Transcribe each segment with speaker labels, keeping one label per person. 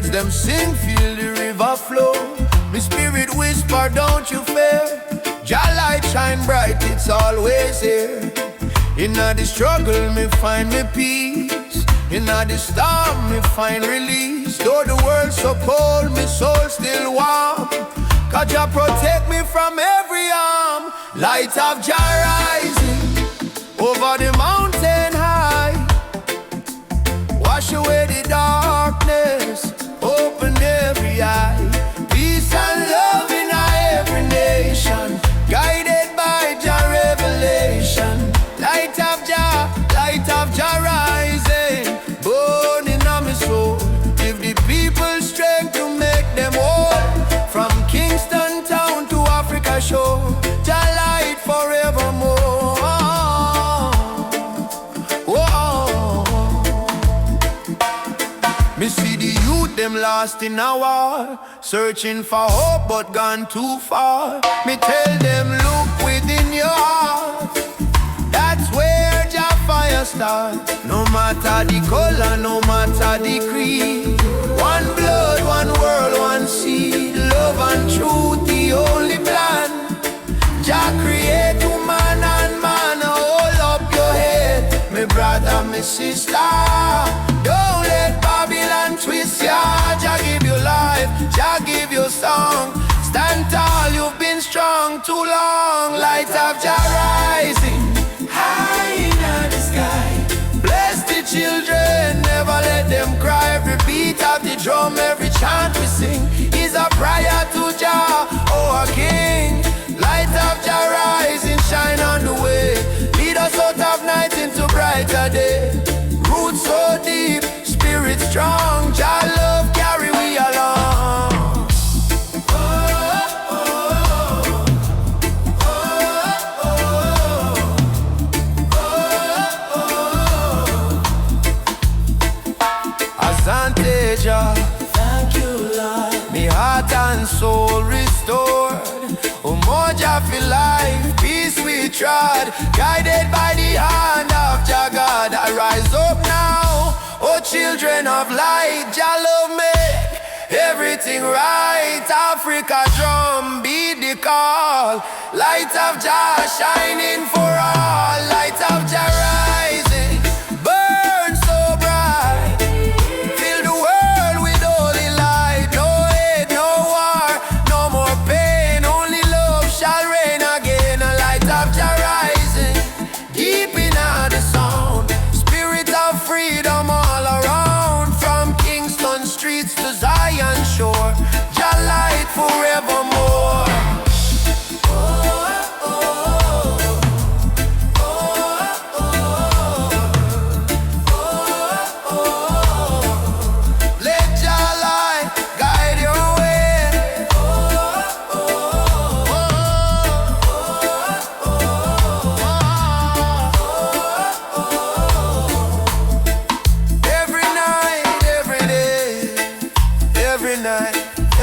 Speaker 1: birds them sing, feel the river flow. Me spirit whisper, don't you fear. Jah light shine bright, it's always here. Inna the struggle, me find me peace. Inna the storm, me find release. Though the world so cold, me soul still warm. 'Cause Jah protect me from every harm. Light of Jah rising over the mountain high. Wash away the darkness, open every eye. Peace and love in every nation, guided by Jah revelation. Light of Jah rising, born in my soul. Give the people strength to make them whole. From Kingston town to Africa shore, Jah light forevermore. Me see the youth them lost in a war, searching for hope but gone too far. Me tell them look within your heart, that's where Jah fire start. No matter the color, no matter the creed, one blood, one world, one seed. Love and truth, the only plan. Jah create woman and man. Hold up your head, me brother, me sister. Don't let Babylon twist ya. Jah give you life, Jah give you song. Stand tall, you've been strong too long. Light of Jah rising high in the sky. Bless the children, never let them cry. Every beat of the drum, every chant we sing is a prayer to Jah, oh our King. Light of Jah rising, shine on the way. Lead us out of night into brighter day. Roots so deep, spirit strong. Jah love carry we along. Thank you, Lord. Me heart and soul restored. More Jah for life, peace we trod. Guided by the hand of Jah God. I rise up now, oh children of light. Jah love make everything right. Africa drum, beat the call. Light of Jah shining for all. Light of Jah rising, burn so bright. Fill the world with holy light. No hate, no war, no more pain. Only love shall reign again. A light of Jah rising, deep in the sound. Spirit of freedom all around. From Kingston streets to Zion shore, Jah light forevermore.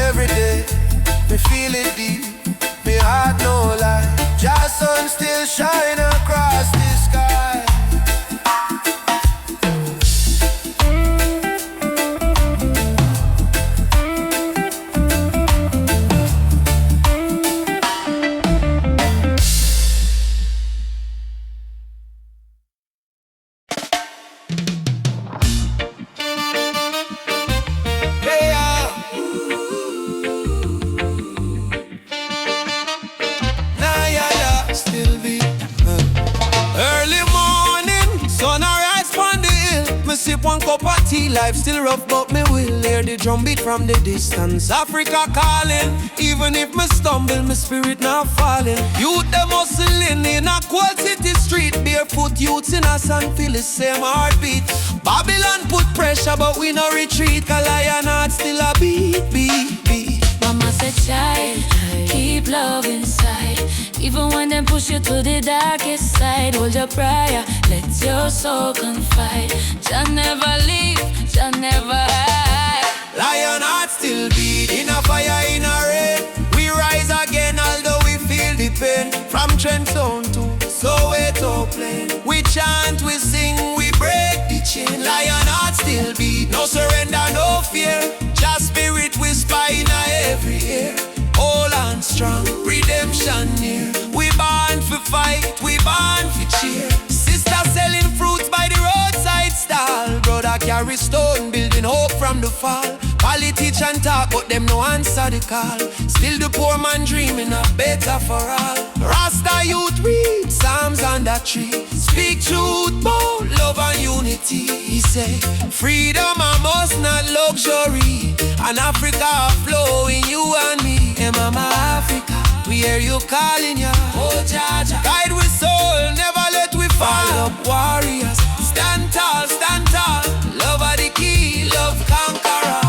Speaker 1: Every day, me feel it deep, me heart no lie. Jah sun still shine across the sky. One cup of tea, life still rough, but me will hear the drum beat from the distance. Africa calling, even if me stumble, my spirit not falling. Youth them hustling in a cold city street, barefoot youths in a song feel the same heartbeat. Babylon put pressure, but we no retreat, 'cause lion heart still a beat, beat, beat.
Speaker 2: Mama said, child, keep love inside. Even when them push you to the darkest side, hold your prayer, let your soul confide. Jah never leave, Jah never hide.
Speaker 1: Lion heart still beat, in a fire, in a rain. We rise again, although we feel the pain. From Trenton to Soweto plain, we chant, we sing, we break the chain. Lion heart still beat, no surrender, no fear. Just with stone, building hope from the fall. Politicians talk, but them no answer the call. Still the poor man dreaming of better for all. Rasta youth read Psalms on that tree. Speak truth about love and unity. He say, freedom I must not luxury. And Africa flowing you and me. Hey mama Africa, we hear you calling ya. Oh Jaja, guide with soul, never let we fall. Up warriors, stand tall, stand tall. Love are the key, love conqueror.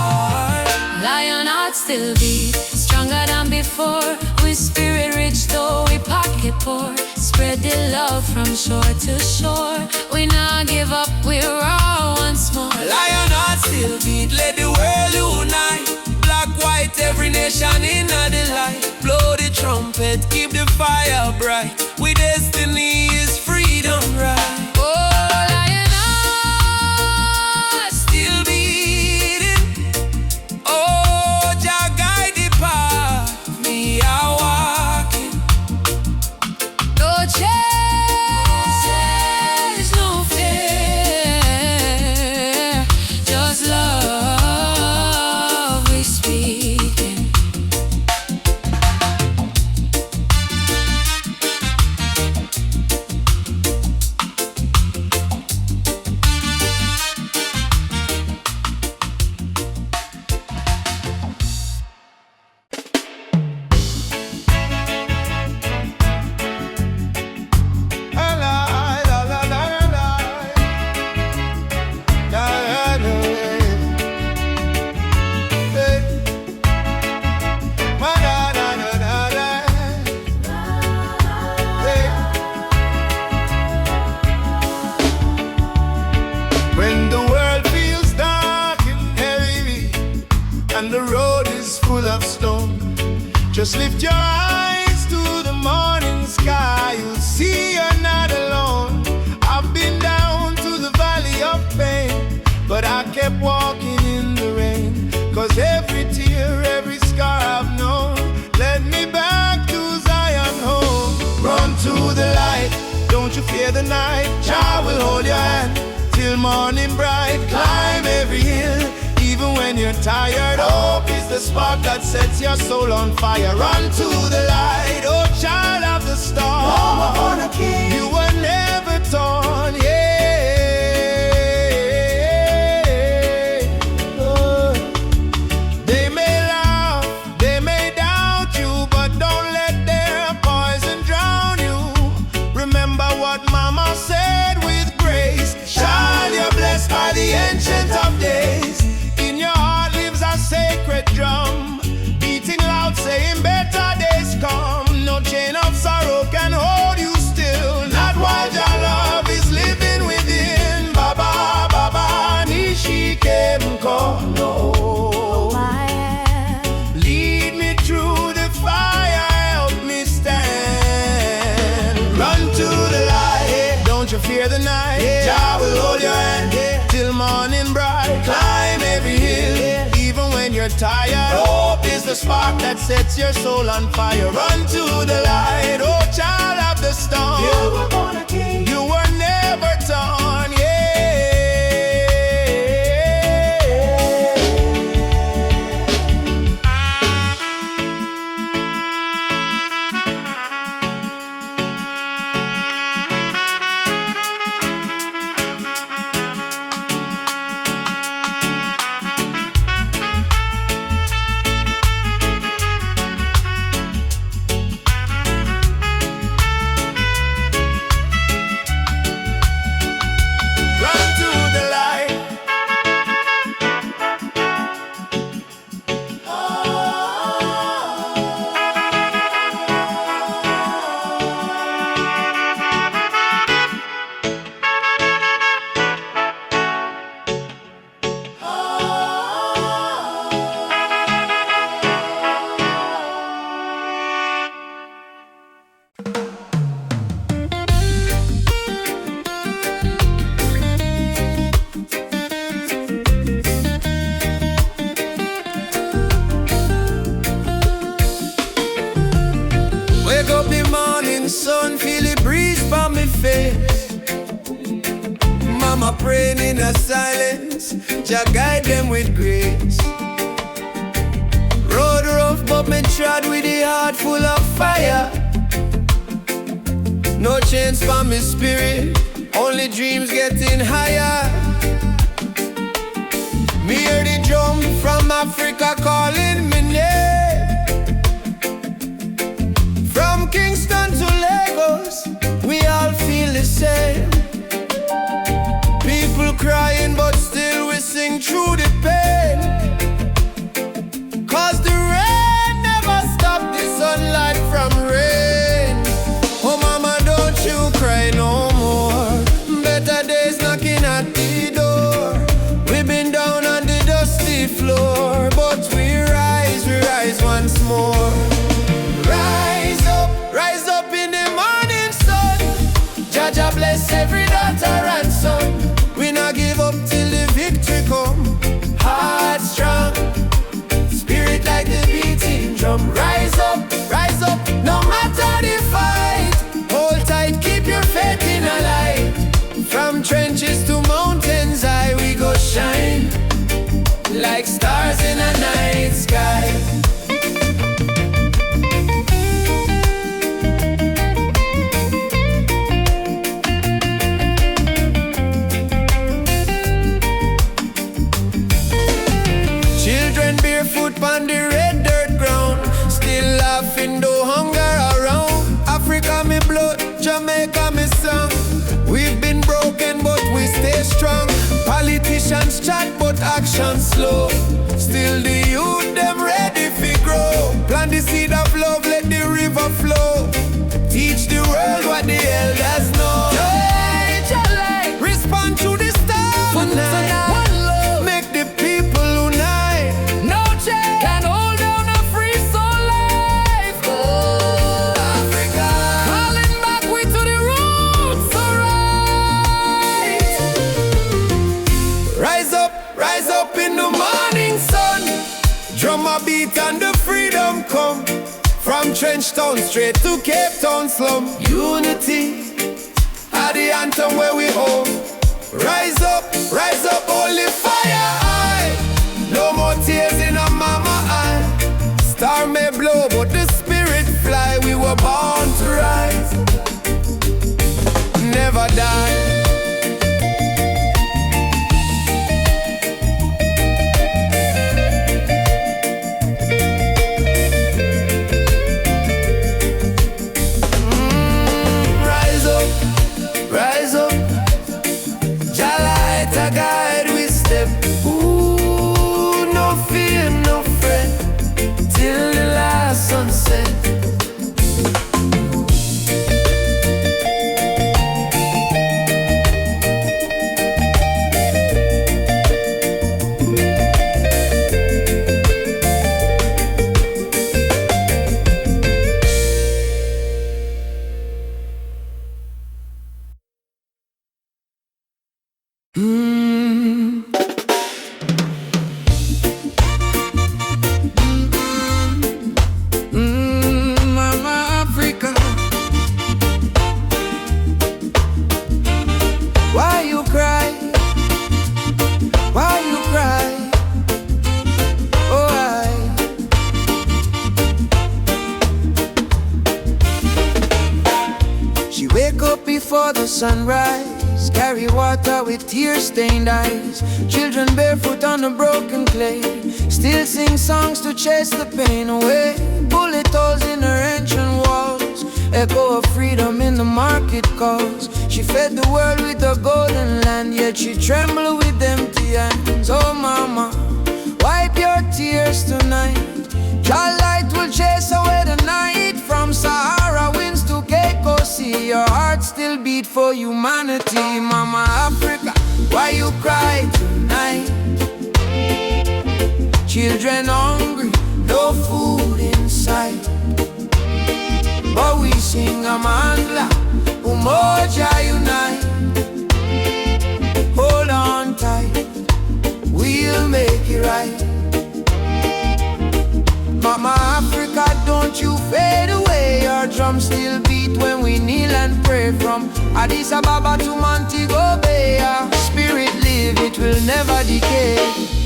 Speaker 2: Lion heart still beat, stronger than before. We spirit rich though we pocket poor. Spread the love from shore to shore. We not give up, we're raw once more.
Speaker 1: Lion heart still beat, let the world unite. Black, white, every nation in the light. Blow the trumpet, keep the fire bright. We destiny is freedom right.
Speaker 2: Oh, lion heart
Speaker 1: Still beating. Oh, Jah guide the path. Me a walking.
Speaker 2: no change, no fear. Just love we speaking.
Speaker 1: When the world feels dark and heavy and the road is full of stone, just lift your eyes to the morning sky. You'll see you're not alone. I've been down to the valley of pain, but I kept walking in the rain. Cause every tear, every scar I've known led me back to Zion home. Run to the light, don't you fear the night. Jah will hold your hand till morning bright. Climb every hill, even when you're tired. Hope is the spark that sets your soul on fire. Run to the light, oh child of the storm. You were never torn, yeah. Oh. They may laugh, they may doubt you, but don't let their poison drown you. Remember what mama said with grace. Child, you're blessed by the ancient of days. In your heart lives a sacred drum, beating loud saying better days come. No chain of sorrow can hold you still, not while your love is living within. Baba, Baba, Nishike Mkono. Lead me through the fire, help me stand. Run to the light, don't you fear the night. Jah will hold your hand till morning bright. Climb every hill, even when you're tired. Hope is the spark that sets your soul on fire. Run to the light, oh child of the storm. You were born a king, you were never torn, yeah. sun, feel the breeze by my face. Mama praying in a silence, Jah guide them with grace. Road rough, but me trod with a heart full of fire. No chains for me spirit, only dreams getting higher. Me hear the drum from Africa calling me name. From Kingston to Lagos, we all feel the same. People crying, but still we sing through the pain. Cause the rain never stopped the sunlight from rain. Oh mama, don't you cry no more. Better days knocking at the door. We've been down on the dusty floor, but we rise once more. Rise up in the morning sun. Jah Jah bless every daughter and son. We not give up till the victory come. Heart strong, spirit like the beating drum. Rise up, no matter the fight. Hold tight, keep your faith in a light. From trenches to mountains high, we go shine like stars in a night sky. Children barefoot on the red dirt ground, still laughing though hunger around. Africa me blood, Jamaica me song. We've been broken but we stay strong. Politicians chat but action slow. Still the youth them ready fi grow. Plant the seed of love, let the river flow. Teach the world what the elders know. Respond to the stars tonight. One love, make the people unite. No change can hold down a free soul life. Oh, Africa, calling back we to the roots, alright. Rise up in the morning sun. Drum a beat and the freedom come. From Trench Town straight to Cape Town slum. Unity are the anthem where we home. Rise up, holy fire high. No more tears in a mama eye. Star may blow, but the spirit fly. We were born to rise, never die. Rise up, Jah light a guide we step. Ooh, no fear, no fret, till the last sunset. Mama Africa, why you cry? Why you cry? Oh, she wake up before the sunrise, carry water with tear-stained eyes. Children barefoot on the broken clay, still sing songs to chase the pain away. Bullet holes in her ancient walls, echo of freedom in the market calls. She fed the world with a golden land, yet she trembled with empty hands. Oh mama, wipe your tears tonight. Your light will chase away the night. From Sahara winds to Cape Sea, your heart still beat for humanity. Mama Africa, why you cry tonight? Children hungry, no food in sight, but we sing Amandla, Umoja unite. Hold on tight, we'll make it right. Mama Africa, don't you fade away. Our drums still beat when we kneel and pray. From Addis Ababa to Montego Bay, our spirit lives live, it will never decay.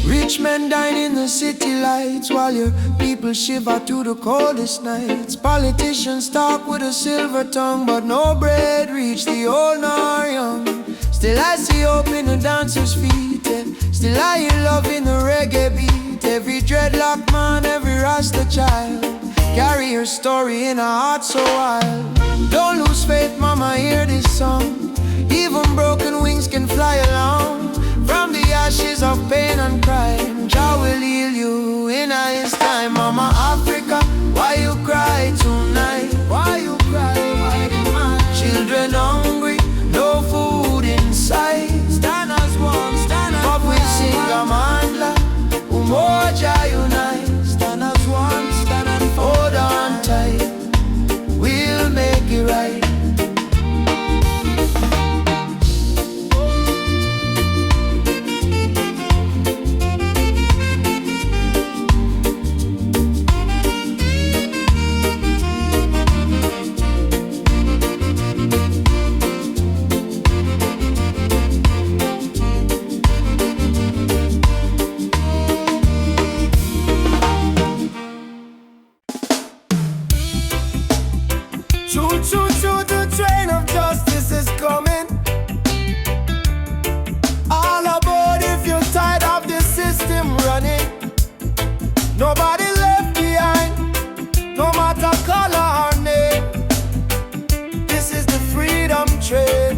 Speaker 1: Rich men dine in the city lights, while your people shiver through the coldest nights. Politicians talk with a silver tongue, but no bread reach the old nor young. Still I see hope in the dancers' feet, and still I hear love in the reggae beat. Every dreadlock man, every Rasta child, carry your story in a heart so wild. Don't lose faith, mama, hear this song. Even broken wings can fly along. From the ashes of pain and crime, Jah will heal you in His time. Mama Africa, why you cry tonight? Why you cry? Why you cry? Children hungry, no food in sight. Stand as one, stand as one. But we sing a mandla, umoja unite. Stand as one, stand and hold on tight. We'll make it right. Choo-choo-choo, the train of justice is coming. All aboard if you're tired of the system running. Nobody left behind, no matter color or name. This is the freedom train.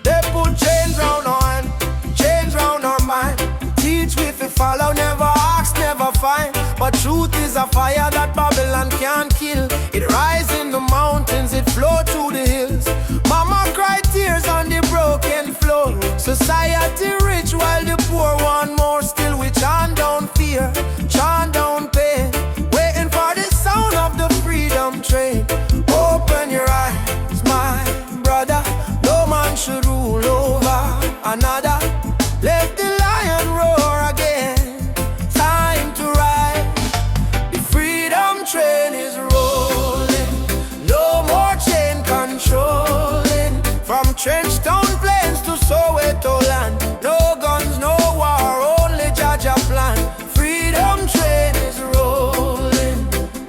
Speaker 1: They put chains round our hand, chains round our mind. Teach we fi follow, never ask, never find. But truth is a fire that Babylon can't kill. It rise in the mountains, it flow through the hills. Mama cry tears on the broken floor. Society rich while the poor want more. Still we chant down fear, chant down pain, waiting for the sound of the freedom train. Open your eyes, my brother. No man should rule over another. Let the lion roar again. Time to ride. The freedom train is rolling. No more chain controlling. From Trenchtown Plains to Soweto land. No guns, no war, only Jaja plan. Freedom train is rolling.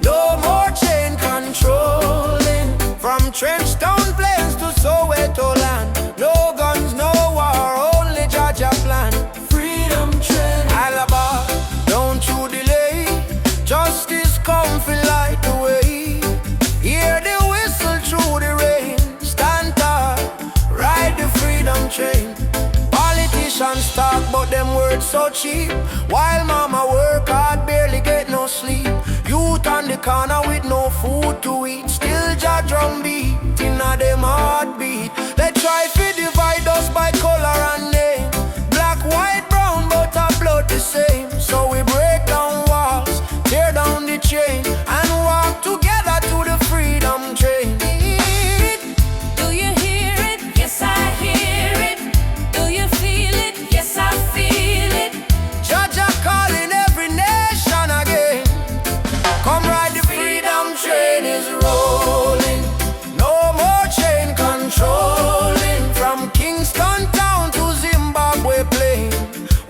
Speaker 1: No more chain controlling. From Trenchtown Plains to Soweto land. No guns, no war, only Jaja plan. Freedom train. Alaba, don't you delay. Justice come fi light the way. Hear the whistle through the rain. Stand tall, ride the freedom train. Politicians talk but them words so cheap. While mama work hard, barely get no sleep. Youth on the corner with no food to eat. Still Jah drum beat inna them heartbeat. They try fi divide us by color and name. Black, white, brown, but our blood the same. So we break down walls, tear down the chain, and walk together to the freedom train.
Speaker 2: Do you hear it? Yes, I hear it. Do you feel it? Yes, I feel it.
Speaker 1: Jaja calling every nation again. Come ride the freedom train is rolling. No more chain controlling. From Kingston town to Zimbabwe plain.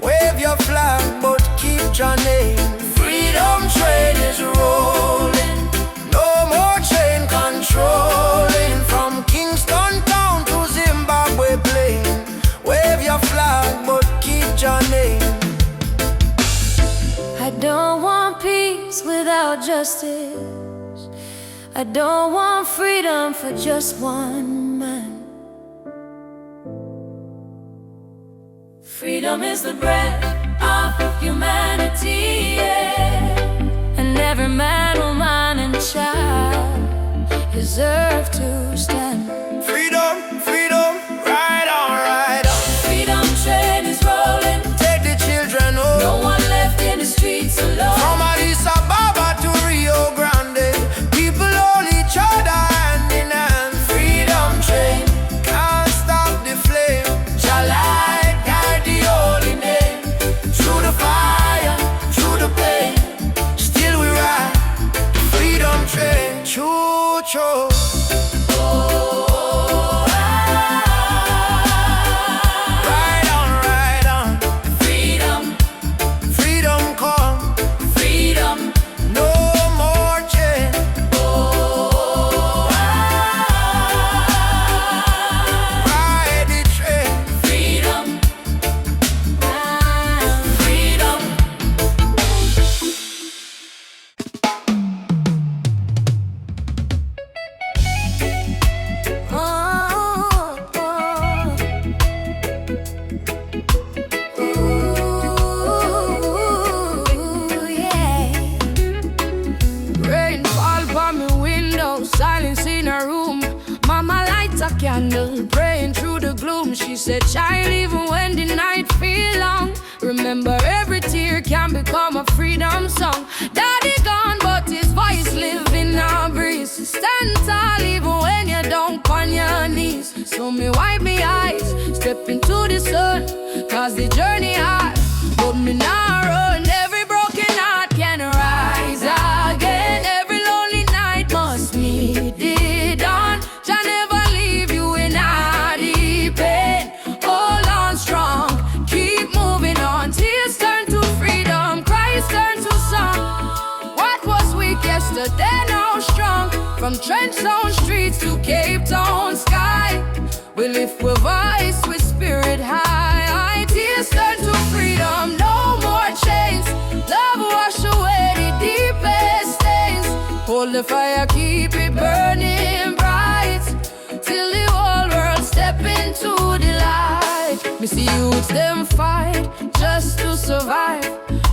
Speaker 1: Wave your flag but keep your name. Freedom train is rolling. No more chain controlling. From Kingston town to Zimbabwe plain. Wave your flag but keep your name.
Speaker 2: I don't want peace without justice. I don't want freedom for just one man. Freedom is the breath of humanity, yeah. And every man, woman, and child deserve to stand.
Speaker 1: Freedom, freedom, ride on, ride on.
Speaker 2: Freedom train is rolling.
Speaker 1: Take the children home.
Speaker 2: No one left in the streets alone.
Speaker 1: From Addis Ababa to Rio Grande, people hold each other hand in hand. Freedom train, can't stop the flame. Jah light, guide the holy name.
Speaker 2: said, child, even when the night feel long, remember every tear can become a freedom song. Daddy gone, but his voice live in our breeze. Stand tall even when you don't on your knees. So me wipe me eyes, step into the sun, cause the journey hard, but me not run. Every broken heart can rise again. Every lonely night must meet the dawn. Jah never leave you in a deep pain. Hold on strong, keep moving on. Tears turn to freedom, cries turn to song. What was weak yesterday now strong. From Trenchtown streets to Cape Town sky, we lift with voice, with spirit high. Tears turn to freedom, no more chains. Love wash away the deepest stains. Hold the fire, keep it burning bright, till the whole world step into the light. Me see youths them fight just to survive.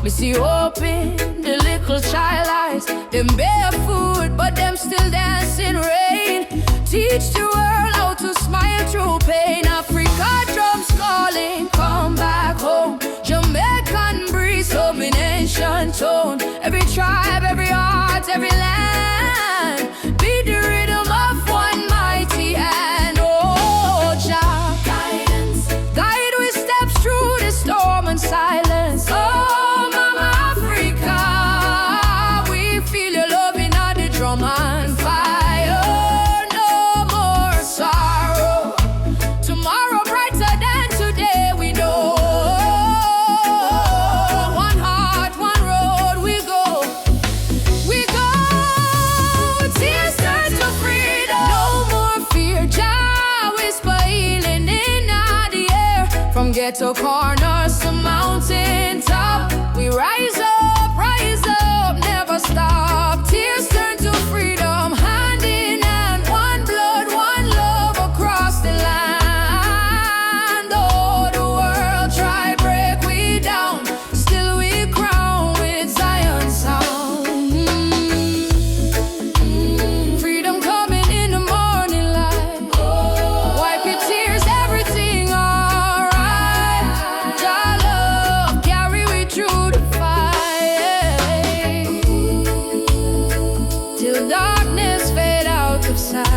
Speaker 2: Me see hope in the little child eyes. Them barefoot, but them still dancing rain. Teach the world how to smile through pain. Africa drums calling, come back home. Jamaican breeze, domination tone. Every tribe, every heart, every land, be the rhythm of one mighty hand. Oh, Jah, guidance, guide we steps through the storm and silence. Oh, Mama Africa, we feel your love in the drum and fire. No more sorrow, tomorrow brighter than today, we know. One heart, one road, we go. We go, tears turn to freedom. No more fear, Jah whisper healing in the air. From ghetto corners to mountain top, we rise up, never stop. Tears turn to freedom, hand in hand, one blood, one love across the land. Oh, the world try break we down, still we crown with Zion sound. Freedom coming in the morning light. Wipe your tears, everything alright. Jah love carry we through the fight, till darkness fade out of sight.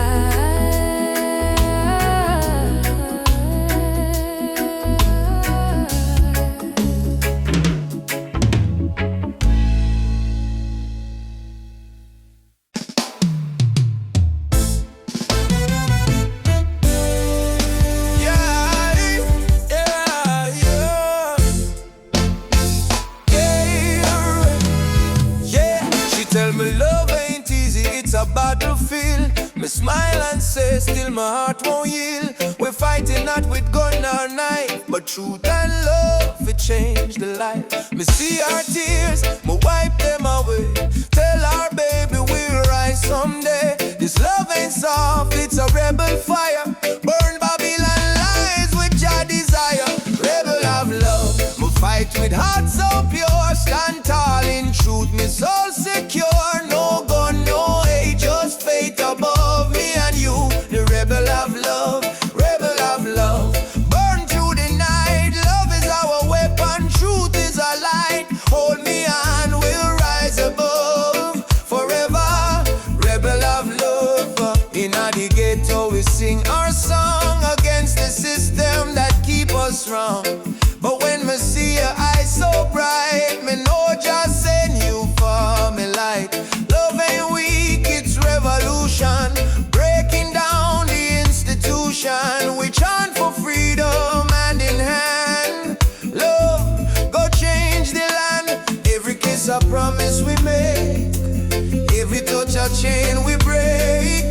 Speaker 1: Yeah, she tell me love ain't easy, it's a battlefield. Me smile and say, still my heart won't yield. We're fighting not with gun or knife, but truth and love, it changed the life. Me see our tears, me wipe them away. Tell our baby we'll rise someday. This love ain't soft, it's a rebel fire. Burn Babylon lies with your desire. Rebel of love, me fight with heart so pure. Stand tall in truth, me soul secure. No gun, no hate, just faith above me and you. The rebel of love, rebel of love. Burn through the night, love is our weapon, truth is our light. Hold me and we'll rise above forever. Rebel of love, in the ghetto we sing our song against the system that keep us wrong. But when me see your eyes so bright, me know just send you for me light. Love ain't weak, it's revolution, breaking down the institution. We chant for freedom hand in hand. Love, go change the land. Every kiss a promise we make, every touch a chain we break.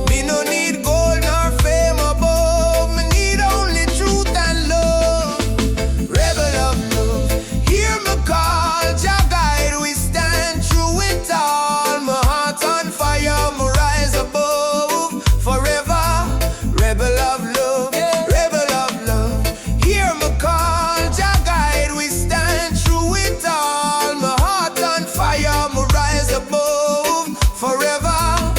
Speaker 1: Me no need gold nor fame above, me need only truth and love. Rebel of love, hear me call, Jah guide we stand through it all. My heart on fire, me rise above forever. Rebel of love, rebel of love, hear me call, Jah guide we stand through it all. My heart on fire, me rise above forever.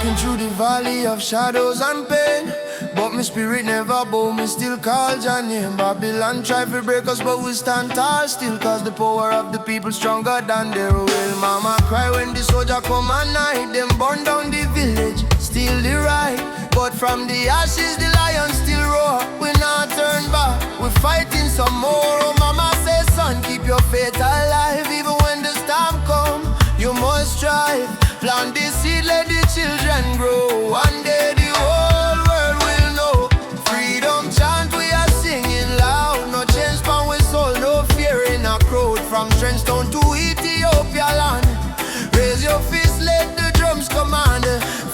Speaker 1: Walking through the valley of shadows and pain, but my spirit never bow, me still call your name. Babylon try to break us, but we stand tall still, cause the power of the people stronger than their will. Mama cry when the soldier come at night, them burn down the village, steal the right. But from the ashes the lion still roar, we not turn back, we fighting some more. Oh mama says, son, keep your faith alive, even when the storm come, you must strive. Plant the seed, let the children grow, one day the whole world will know. Freedom chant we are singing loud, no change from we soul, no fear in a crowd. From Trenchtown to Ethiopia land, raise your fist, let the drums command.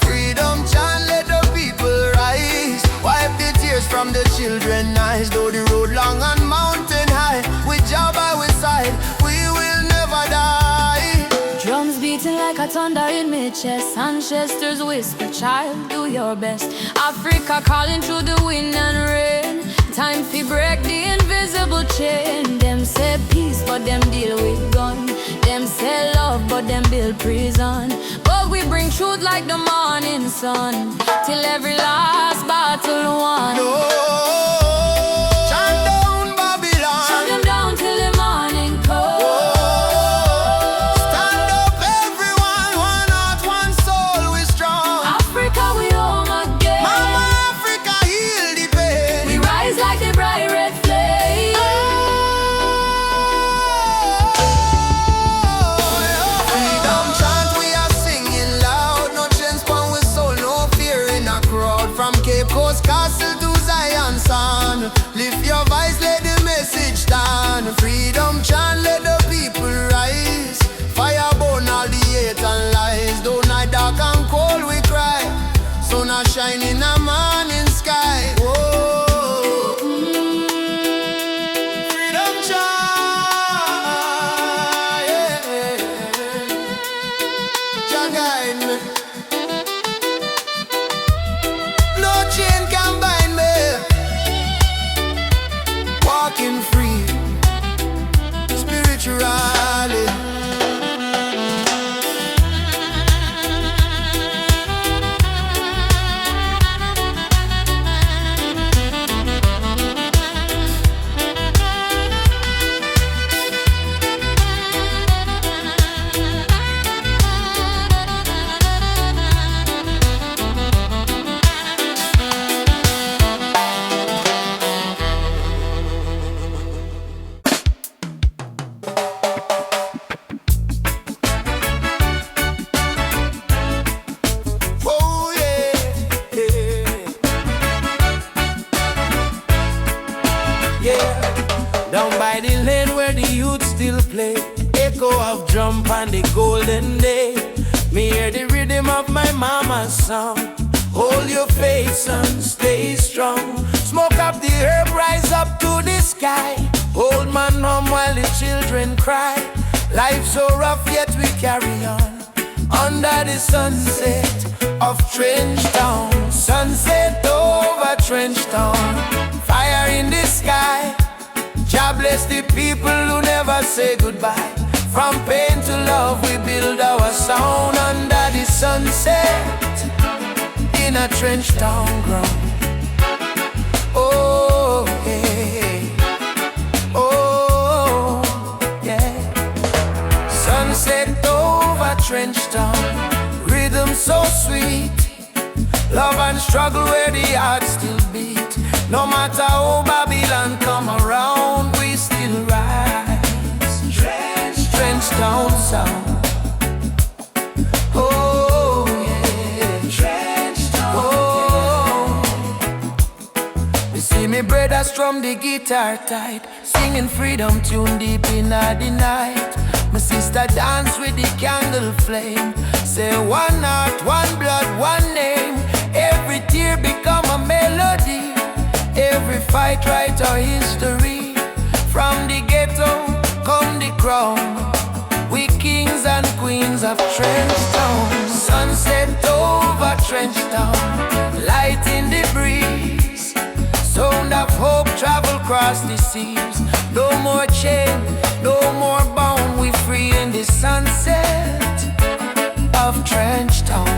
Speaker 1: Freedom chant, let the people rise, wipe the tears from the children's eyes. Though the road long and mountain high, with Jah by our side, we will never die.
Speaker 2: Drums beating like a thunder in my chest, ancestors whisper, child, do your best. Africa calling through the wind and rain, time to break the invisible chain. Them say peace, but them deal with gun. Them say love, but them build prison. But we bring truth like the morning sun, till every last battle won.
Speaker 1: No, chant down Babylon,
Speaker 2: Shut them down till the morning comes.
Speaker 1: stand up everyone, one heart, one soul, we strong.
Speaker 2: Africa, we home again.
Speaker 1: Mama Africa, heal the pain.
Speaker 2: We rise like the bright red flame.
Speaker 1: Freedom chant we are singing loud, no chains from we soul, no fear in a crowd. From Cape Coast Castle to Zion Sound, lift your voice, let the message stand. Freedom chant, let the people rise, fire burn all the hate and lies. Though night dark and cold we cry, sun a shine in the morning sky. Whoa. Freedom chant, yeah. Jah guide me, no chain can bind me. Walking free, spiritually. Oh yeah, yeah, yeah. Down by the lane where the youth still play, echo of drum and the golden day. Me hear the rhythm of my mama's song. Hold your faith, son, stay strong. Smoke up the herb, rise up to the sky. Old man home while the children cry. Life so rough, yet we carry on. Under the sunset of Trenchtown, sunset over Trenchtown. Fire in the sky, Jah bless the people who never say goodbye. From pain to love, we build our sound under the sunset in a Trenchtown ground. Oh, hey, oh, yeah. Sunset over Trenchtown, rhythm so sweet. Love and struggle where the heart still beat. No matter how Babylon come around, we still rise. Trenchtown sound. Oh yeah, Trenchtown. Oh, you see me brothers from the guitar tight, singing freedom tune deep in the night. My sister dance with the candle flame, say one heart, one blood, one name. Every tear become a melody, every fight write our history. From the ghetto come the crown, we kings and queens of Trenchtown. Sunset over Trenchtown, light in the breeze. Sound of hope travel across the seas. No more chain, no more bound, we free in the sunset of Trenchtown.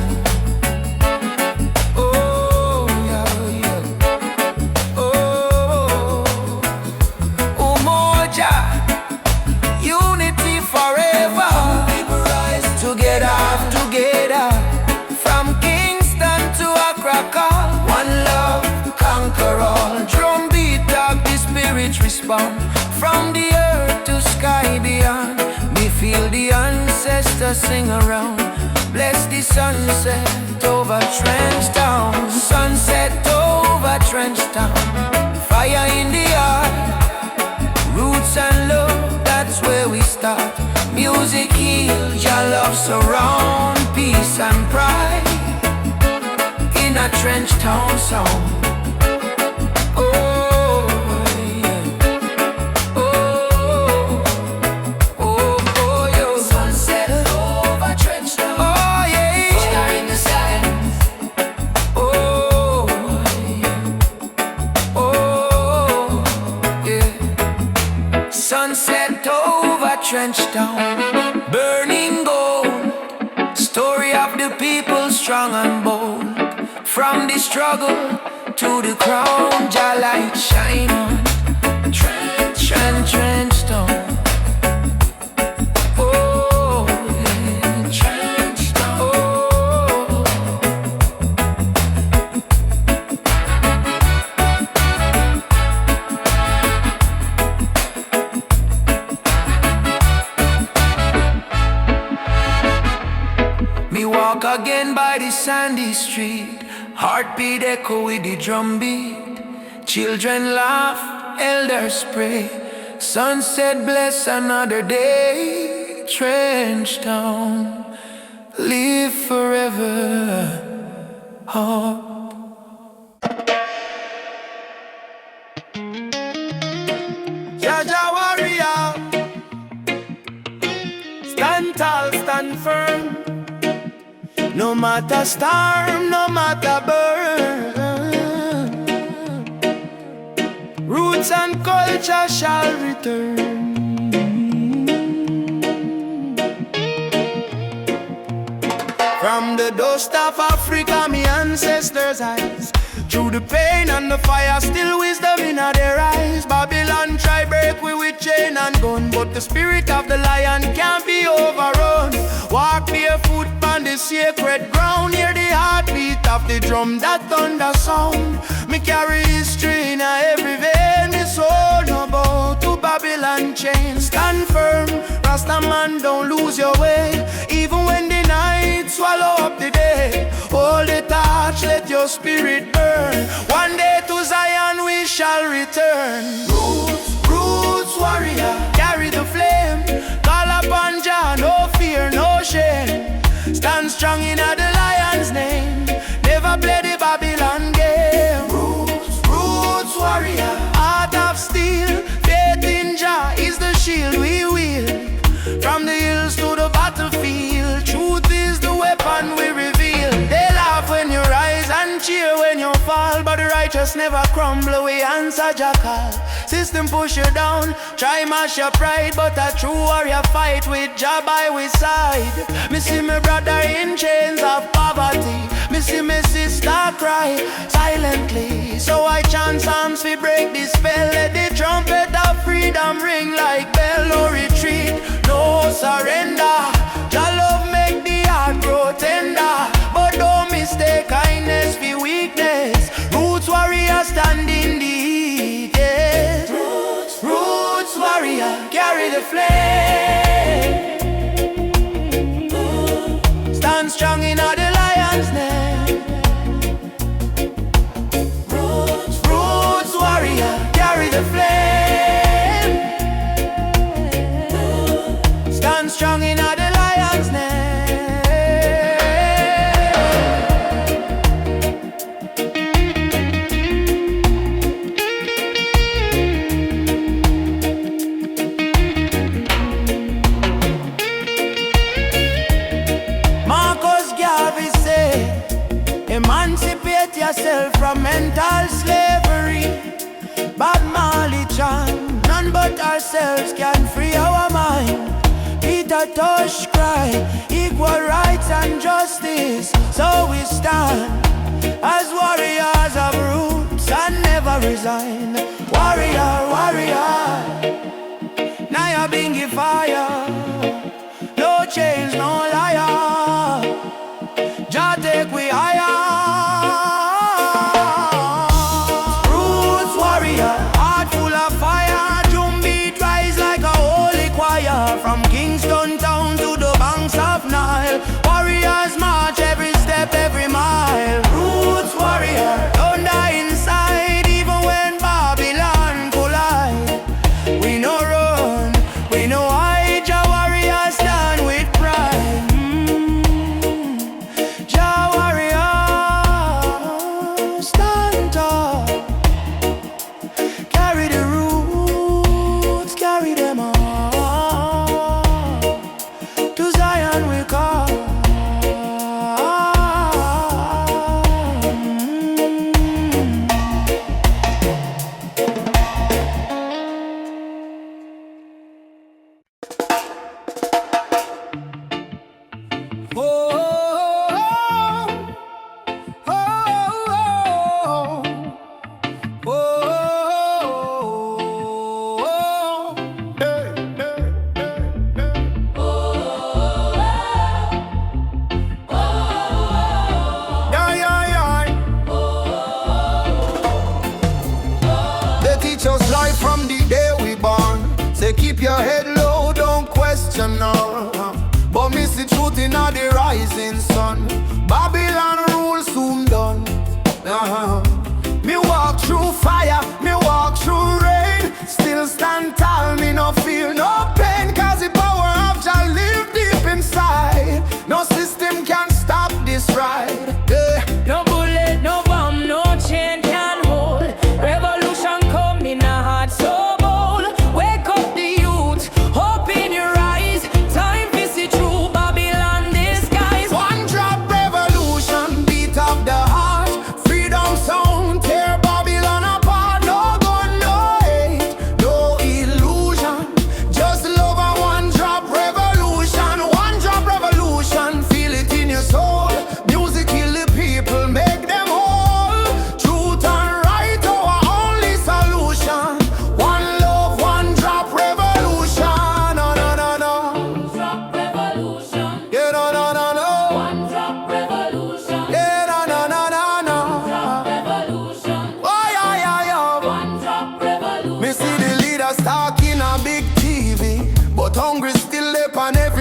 Speaker 1: better off together. From Kingston to Accra, one love conquer all. Drum beat up, the spirits respond. From the earth to sky beyond, we feel the ancestors sing around. Bless the sunset over Trench Town. Sunset over Trench Town. Fire in the heart, roots and love, that's where we start. Music heals, your love surround. Peace and pride in a Trench Town song. Sunset over Trench Town, burning gold. Story of the people strong and bold. From the struggle to the crown, Jah light shine on Trench Town. Oh, yeah. Trench Town. Oh. Me walk again by the sandy street, heartbeat echo with the drum beat. Children laugh, elders pray, sunset bless another day. Trench Town, live forever. Oh. Jaja warrior, stand tall, stand firm. No matter storm, no matter burn, roots and culture shall return. From the dust of Africa, me ancestors' eyes, through the pain and the fire, still wisdom in their eyes. Babylon try break we with chain and gun, but the spirit of the lion can't be overrun. Walk barefoot on the sacred ground, hear the heartbeat of the drum, that thunder sound. Me carry history in every vein, me soul no bow to Babylon chain. Stand firm, Rasta man, don't lose your way. Even when the night swallow up the day, hold the torch, let your spirit burn. One day to Zion we shall return. Roots warrior, carry the flame. Call upon Jah, no fear, no shame. Stand strong in the lion's name, never play the Babylon game. Roots warrior, heart of steel. Faith in Jah is the shield we wield. From the hills to the battlefield, truth is the weapon we reveal. They laugh when you rise and cheer when you fall, but the righteous never crumble, we answer Jah call. System push you down, try mash your pride, but a true warrior fight with Jah by his side. Me see my brother in chains of poverty, me see my sister cry silently. So I chant psalms to break this spell, let the trumpet of freedom ring like bell. No retreat, no surrender. Jah love make the heart grow tender, but don't mistake kindness for weakness. Roots warrior stand in the heat, yes. Roots warrior carry the flame. Stand strong in the lion's name. Roots warrior carry the flame. Stand strong in the lion's name. Emancipate yourself from mental slavery. Bob Marley chant, none but ourselves can free our mind. Peter Tosh cry, equal rights and justice. So we stand as warriors of roots and never resign. Warrior, warrior, now you're being fire. No chains, no liar. Keep your head low, don't question no. But miss the truth in the rising sun. Babylon rule soon done. Me walk through fire, me walk through rain. Still stand tall, me no feel no pain. Cause the power of Jah live deep inside. No system can stop this ride.
Speaker 2: No bullet, no bomb, no chain can hold. Revolution come in a heart so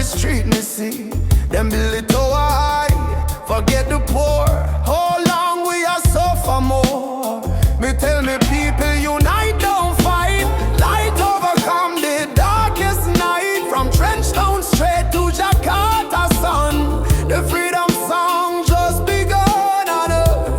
Speaker 1: street me see them build it tower high, forget the poor. How long we are suffer more? Me tell me people unite, don't fight. Light overcome the darkest night. From Trenchtown straight to Jakarta sun. The freedom song just begun.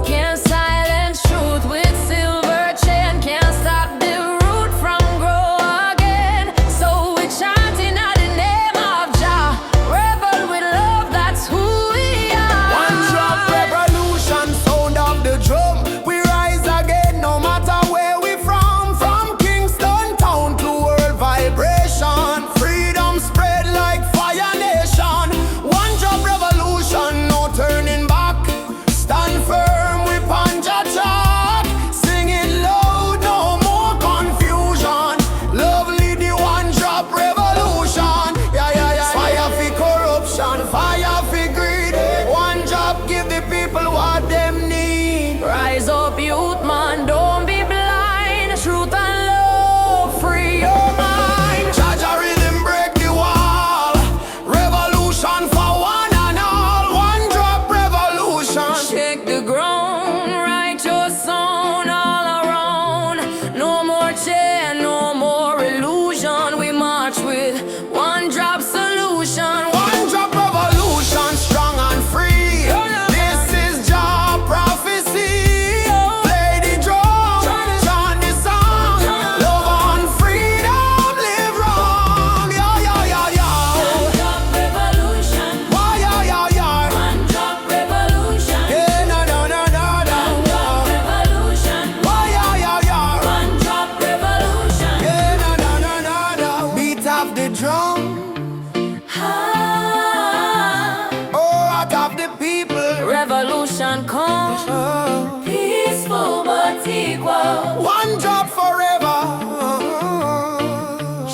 Speaker 2: Can't silence truth with silver chain. Can't stop the root from grow again. So we chanting at the name of Jah. Rebel with love, that's who we are.
Speaker 1: One drop revolution, sound of the drum. We rise again no matter where we from. From Kingston town to world vibration. Freedom spread like fire nation. One drop revolution, no turning back. Stand firm, we punch a chalk. Sing it loud, no more confusion. Lovely the one drop revolution. Fire for corruption, fire for greed. One drop give the people what them need.
Speaker 2: Rise up, youth man, don't be blind. Truth and love, free your mind.
Speaker 1: Jaja rhythm break the wall. Revolution for one and all. One drop revolution.
Speaker 2: Shake the ground, write your song all around. No more chain, no more illusion. We march with one drop solution.
Speaker 1: One drop revolution, strong and free. This is Jah prophecy. Play the drum, chant the song. Love and freedom, live wrong.
Speaker 2: One drop revolution. One drop revolution.
Speaker 1: Yeah, no.
Speaker 2: One drop revolution. One drop revolution.
Speaker 1: Yeah, no. Beat of the drum.
Speaker 2: Ah,
Speaker 1: Oh, out of the people.
Speaker 2: revolution come. Peaceful but equal.
Speaker 1: One drop forever.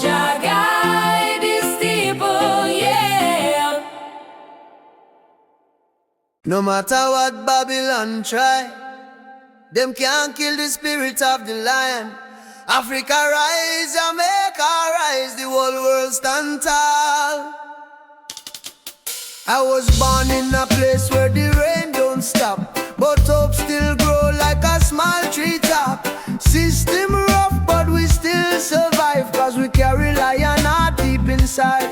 Speaker 2: Jah guide his people, yeah.
Speaker 1: No matter what Babylon try, them can't kill the spirit of the lion. Africa rise, Jamaica rise, the whole world stand tall. I was born in a place where the rain don't stop, but hope still grow like a small tree top. System rough, but we still survive, cause we carry lion heart deep inside.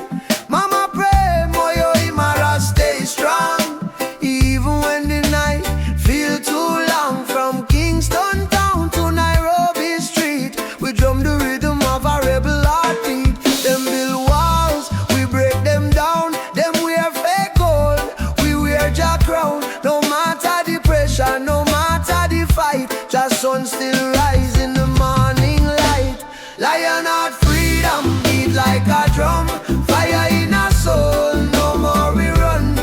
Speaker 1: Mama pray, Moyo Imara stay strong, even when the night feel too long. From Kingston town to Nairobi street, we drum the rhythm of a rebel heartbeat. Them build walls, we break them down. Them wear fake gold, we wear Jah crown. No matter the pressure, no matter the fight, Jah sun still rise in the morning light. Lion heart freedom beat like a drum. Fire in our soul, no more we run.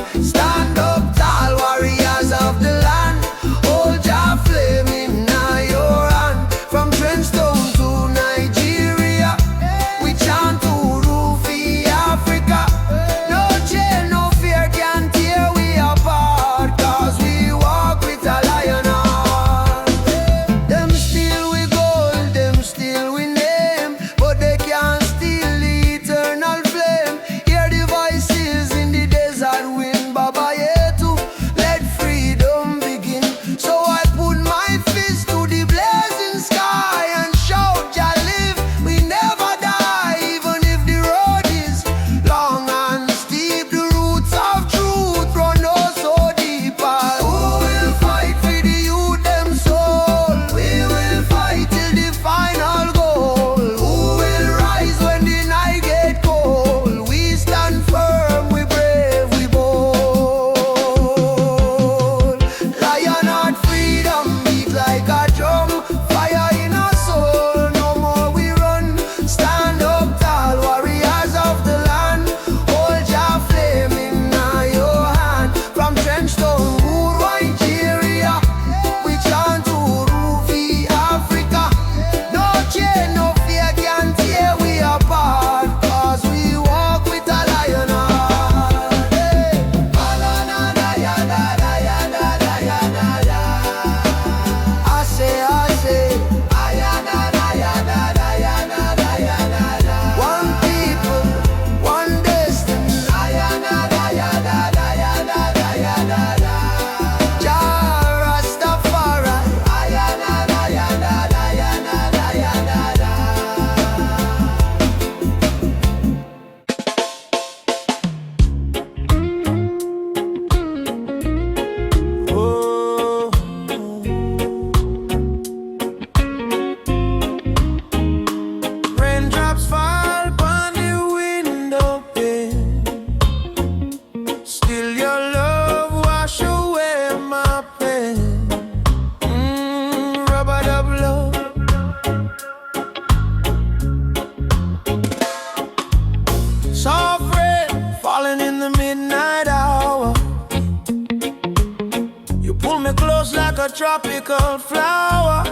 Speaker 1: a tropical flower.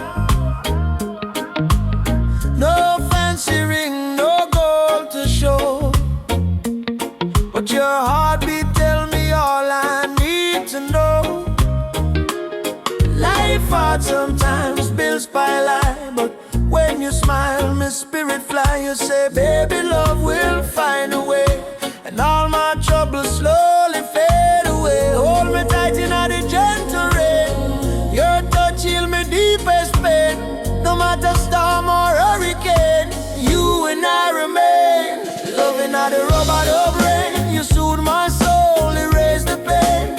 Speaker 1: No fancy ring, no gold to show, but your heartbeat tell me all I need to know. Life hard sometimes, bills pile high, but when you smile, my spirit fly. You say, baby, love will find a way, and all my troubles slowly fade away. Hold me tight in the gentle rain. Your touch heal me deepest pain. No matter storm or hurricane, you and I remain. Loving at the rubber of rain. You soothe my soul, erase the pain.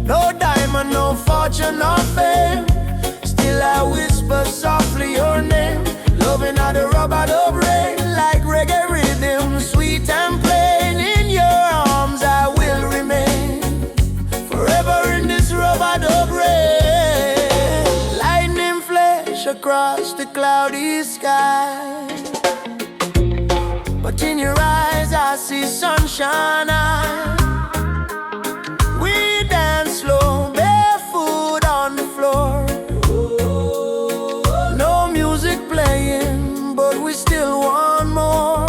Speaker 1: No diamond, no fortune, no fame, still I whisper softly your name. Loving at the rubber of rain, like reggae rhythm, sweet and plain. In your arms I will remain, forever in this rubber of rain. Lightning flash across the cloudy sky, but in your eyes I see sunshine. We dance slow, barefoot on the floor. No music playing, but we still want more.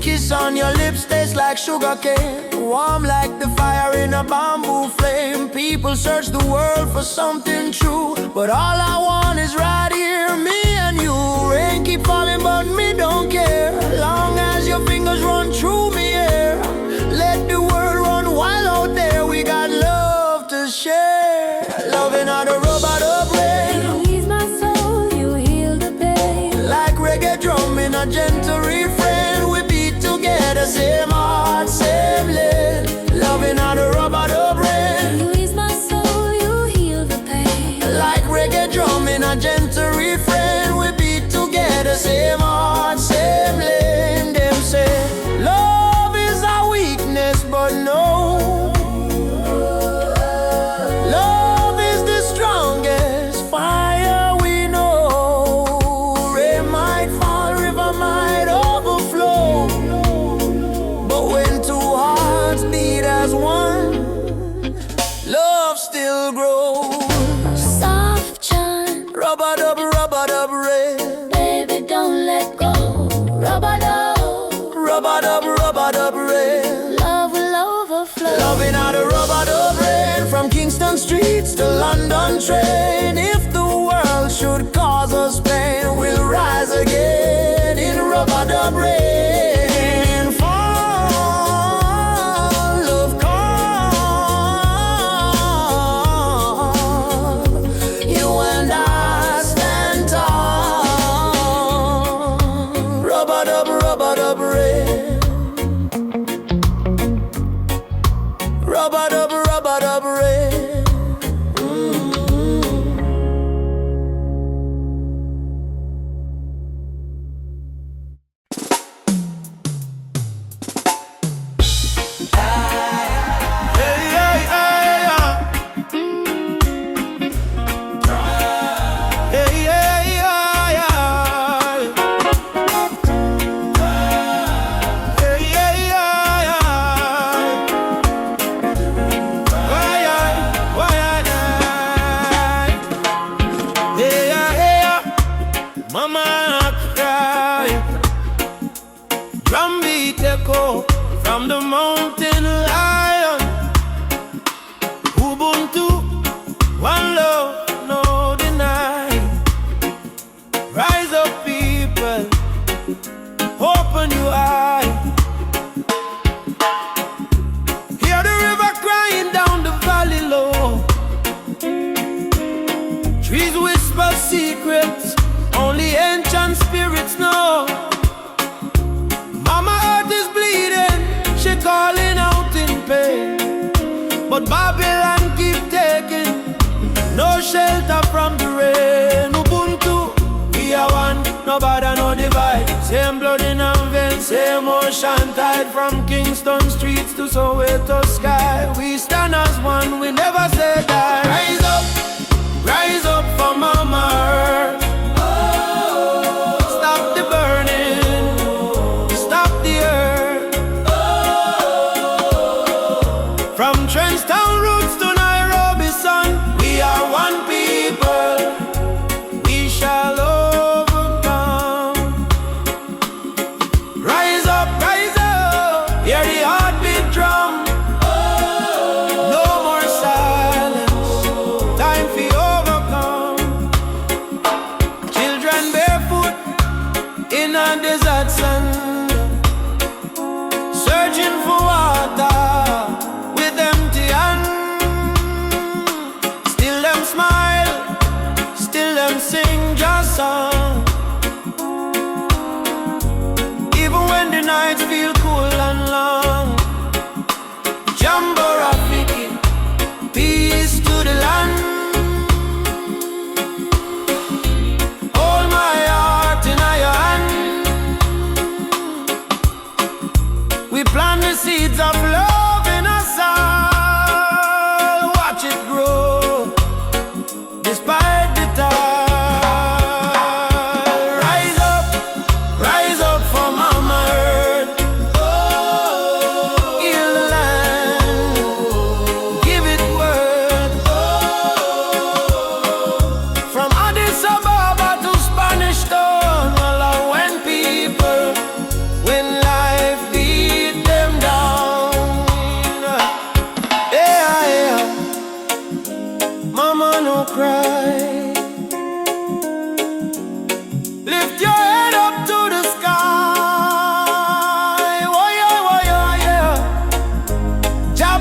Speaker 1: Kiss on your lips tastes like sugar cane, warm like the fire in a bamboo flame. People search the world for something true, but all I want is right here, me and you. Rain keep falling, but me don't care, long as your fingers run through me here. Let the world run wild out there, we got love to share. Loving on the robot of rain.
Speaker 2: You ease my soul, you heal the pain.
Speaker 1: Like reggae drum in a gentle refrain. We beat together, same heart, same lane. Loving on the robot of rain.
Speaker 2: You ease my soul, you heal the pain.
Speaker 1: Like reggae drum in a gentle refrain. We beat together, same heart, same lane. Them say love is a weakness, but no, love is the strongest fire we know. Rain might fall, river might overflow, but when two hearts beat as one, love still grows.
Speaker 2: Soft chant,
Speaker 1: Rub-a-dub, rain.
Speaker 2: baby, don't let go.
Speaker 1: Rub-a-dub, rain.
Speaker 2: Love will overflow.
Speaker 1: Loving out a rub-a-dub rain. From Kingston streets to London train. If the world should cause us pain, we'll rise again in rub-a-dub rain. Fall, love call. You and I stand tall. Rub-a-dub rain. Rub-a-dub rain. Mama cry, drum beat echo from the mountain lion. Ubuntu, one love, no deny. Rise up, people, open your eye. Hear the river crying down the valley low. Trees whisper secrets only ancient spirits know. Mama earth is bleeding, she calling out in pain. But Babylon keep taking no shelter from the rain. Ubuntu, we are one, no bother, no divide. Same blood in our veins, same ocean tide. From Kingston streets to Soweto sky, we stand as one, we never say die. Rise up for Mama Earth. Stop the burning, stop the earth. From Trenchtown roots to Nairobi sun, we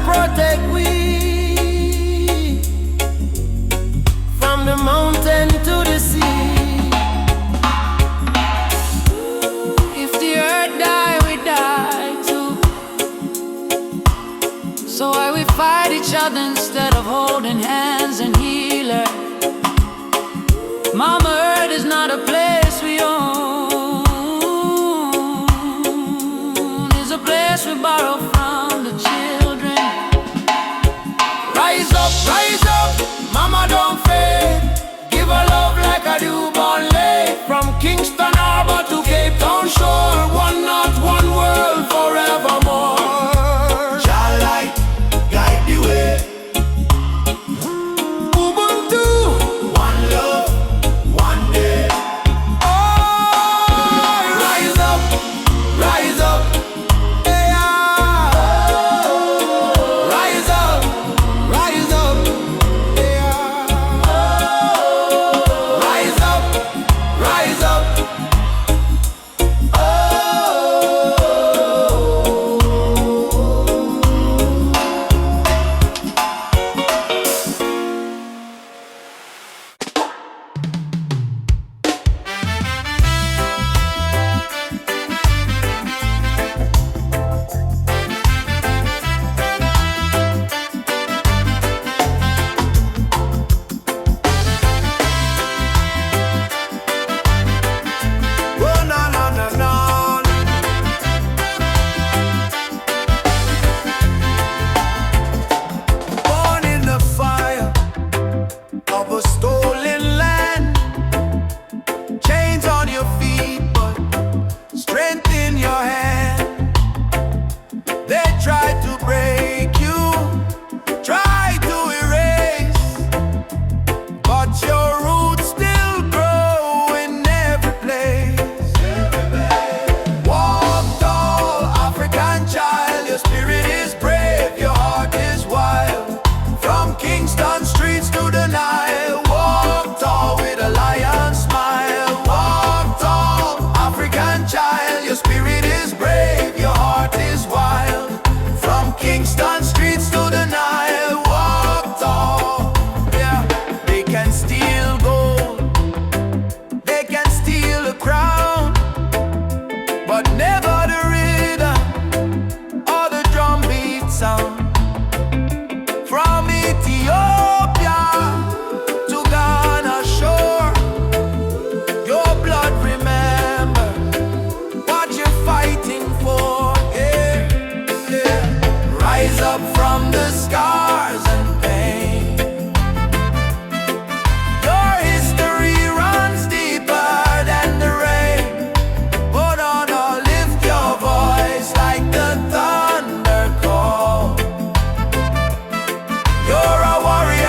Speaker 1: protect we from the mountain to the sea.
Speaker 2: If the earth die, we die too. So why we fight each other instead of holding hands and heal her? Mama Earth is not a place we own. It's a place we borrow from the children.
Speaker 1: Rise up, mama don't fade. Give her love like a newborn lake. From Kingston Harbor to Cape Town shore, one not one world forevermore. Shall light guide the way. Ubuntu, one love, one day. Oh, rise up, yeah. Rise up, yeah. Rise up. Born in the fire of a stolen land. Chains on your feet, but strength in your hand. They try to break you, try to erase, but your roots still grow in every place. Walk tall, African child, your spirit is brave, your heart is wild. From Kingston streets to the Nile, walk tall with a lion smile. Walk tall, African child, your spirit is brave, your heart is wild. From Kingston streets to the Nile, walk tall. Yeah, they can steal gold, they can steal a crown, but never the rhythm or the drum beat sound. From Ethiopia to Ghana shore, your blood remember what you're fighting for. Yeah, yeah. Rise up from the scars and pain. Your history runs deeper than the rain. Put on or lift your voice like the thunder call. You're a warrior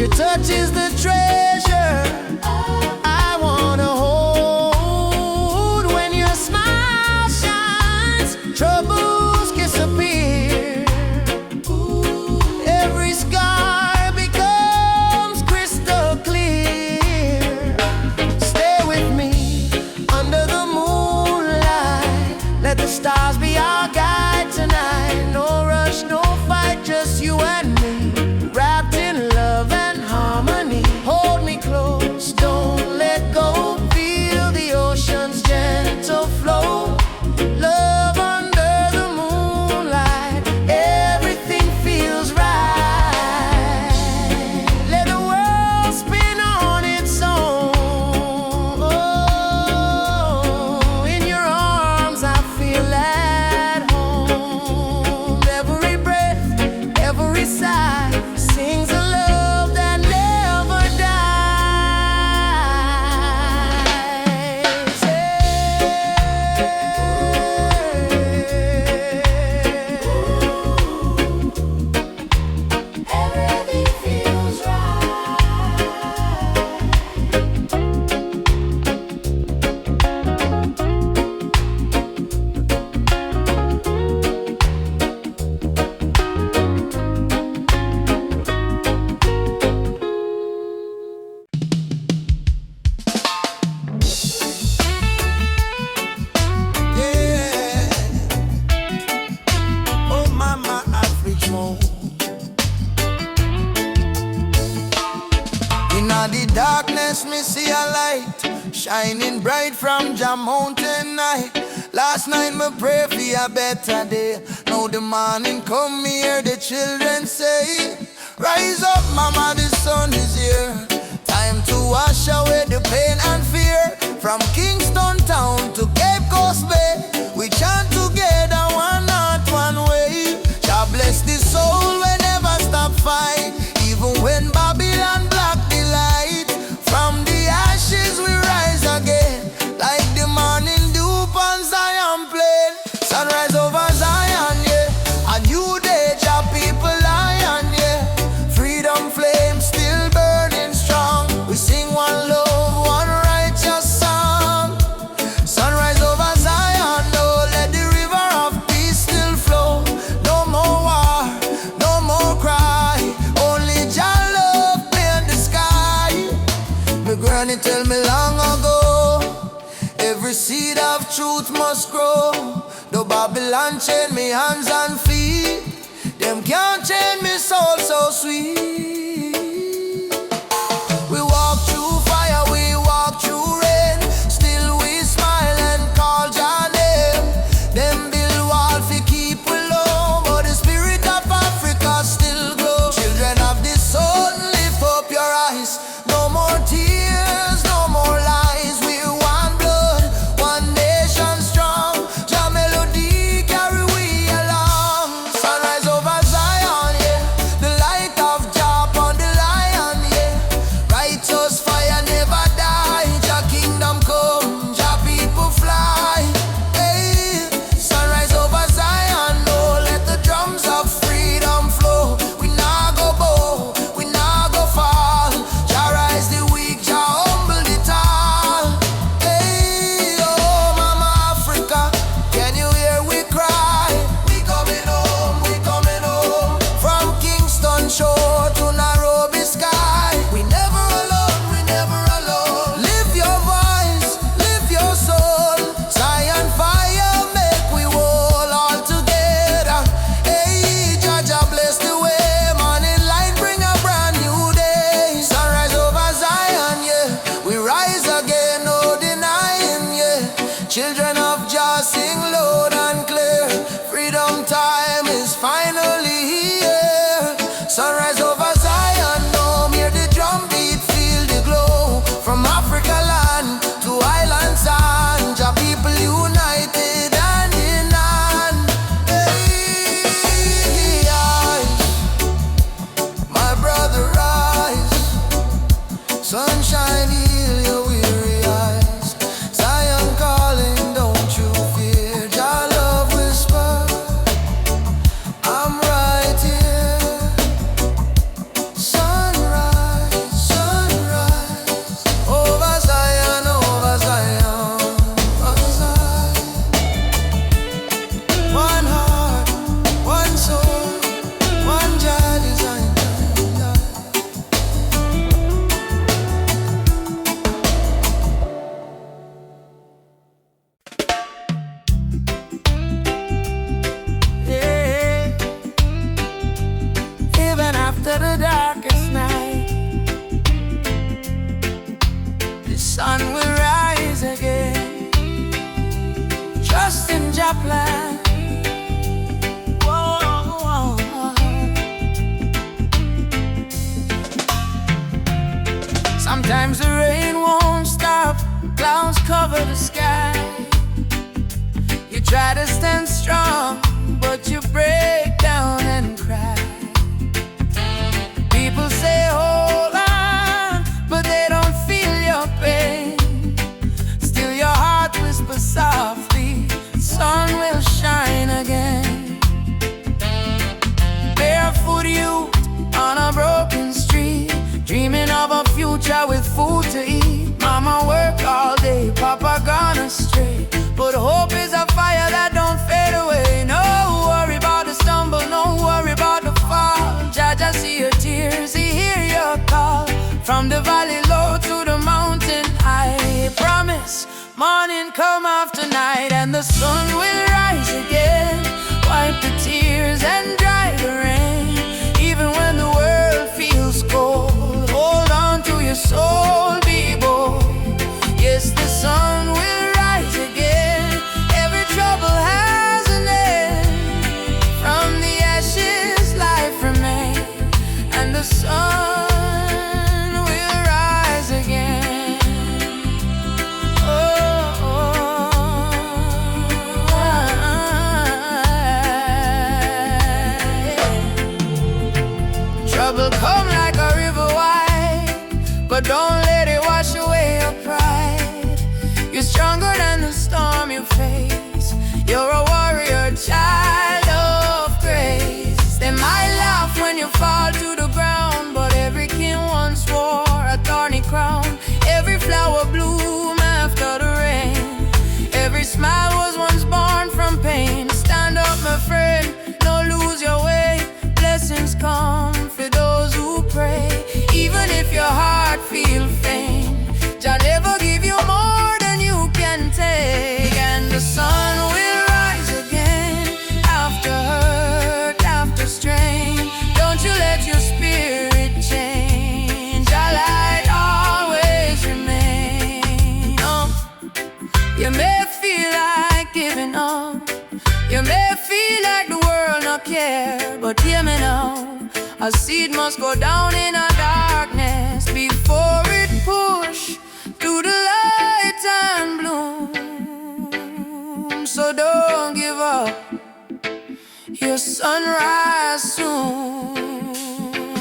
Speaker 1: Your touch is the treasure I wanna hold. When your smile shines, troubles disappear. Every scar becomes crystal clear. Stay with me under the moonlight. Let the stars be our guide tonight. No rush, no fight, just you and me, wrapped in love and harmony. Hold me close, don't let go. Feel the ocean's gentle flow. Love under the moonlight, everything feels right. Let the world spin on its own. Oh, in your arms I feel at home. Every breath, every sigh sings a love that never dies. Everything feels right. Yeah. Oh, mama, Africa. In the darkness, me see a light shining bright from Jah mountain night. Last night me pray for a better day. Now the morning come, me hear the children say, rise up, mama, the sun is here. Time to wash away the pain and fear. From Kingston town to Cape Coast Bay, we chant together, one heart, one way. Jah bless the soul, we never stop fight. Even when Babylon block the light, from the ashes we rise again, like the morning dew on Zion plain. Sunrise over Zion, yeah. A new day, Jah people lion, yeah. Freedom flame still burning strong. We sing one love, one righteous song. Sunrise over Zion, oh, let the river of peace still flow. No more war, no more cry. Only Jah love paint the sky. My granny tell me long ago, every seed of truth must grow. Though Babylon chain me hands and feet, them can't chain me soul so sweet. We walk through fire, we walk through rain, still we smile and call Jah name. Them build wall fi keep we low, but the spirit of Africa still glow. Children of the sun, lift up your eyes. No more tears, no more lies. We're one blood, one nation strong. Jah melody carry we along. Sunrise over Zion, yeah. The light of Jah upon the lion, yeah. Righteous fire never die. Jah kingdom come, Jah people fly. Hey, sunrise over Zion, oh, let the drums of freedom flow. We nah go bow, we nah go fall. Jah rise the weak, Jah humble the tall. Hey, oh, mama Africa, can you hear we cry? We coming home, we coming home. From Kingston shore to Nairobi sky. We never alone, we never alone. Lift your voice, lift your soul. Zion fire make we whole all together. Hey, Jah Jah bless the way. Morning light bring a brand new day. Sunrise over Zion, yeah. We rise again, no denying, yeah. Children of Jah sing loud and clear. Freedom time is finally here. Sunrise over Zion, no hear the drum beat, feel the glow. From Africa land to island sand, Jah people united hand in hand. Hey, my brother rise. Sunshine heal your weary eyes. Zion calling, don't you fear. Jah love whisper, I'm right here. after the darkest night, the sun will rise again. Trust in Jah plan. Whoa. Sometimes the rain won't stop, clouds cover the sky. You try to stand strong, but you break down and cry. People say hold on, but they don't feel your pain. Still your heart whispers softly, sun will shine again. Barefoot youth on a broken street, dreaming of a future with food to eat. Mama work all day, Papa gone astray, but hope is a fire that don't fade away. No worry about the stumble, no worry about the fall. Jah see your tears, He hear your call. From the valley low to the mountain high, promise morning come after night, and the sun will rise again. Wipe the tears and dry the rain. Even when the world feels cold, hold on to your soul, be bold. Yes, the sun will rise again. Every trouble has an end. From the ashes life remains, and the sun will rise again. Trouble come like a river wide, but don't let it wash away your pride. You're stronger than the storm you face. You're a warrior, child of grace. They might laugh when you fall to the ground, but every king once wore a thorny crown. Every flower bloom after the rain. Every smile was once born from pain. Stand up, my friend, don't lose your way. Blessings come for those who pray. Even if your heart feels faint, Jah never give you more than you can take. And the sun will rise again, after hurt, after strain. Don't you let your spirit change. Jah light always remain. Oh, you may feel like giving up, you may feel like the world not care, but hear me now. A seed must go down in a darkness before it push to the light and bloom. So don't give up, your sunrise soon.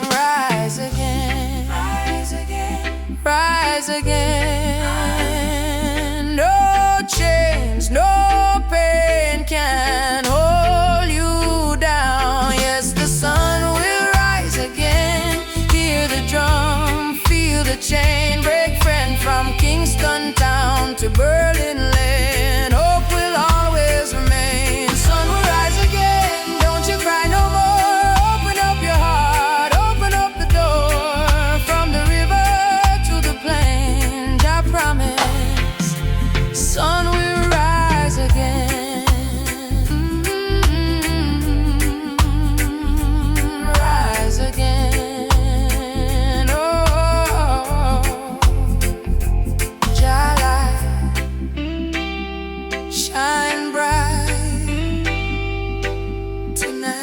Speaker 1: Rise again, rise again, rise again. No chains, no pain can hold you down. Yes, the sun will rise again. Hear the drum, feel the chain break. Friend, from Kingston town to Berlin land, hope will always remain. Sun will rise again, don't you cry no more. Open up your heart, open up the door. From the river to the plain, Jah promise, sun will rise again. Rise again. Oh, Jah light shine bright tonight.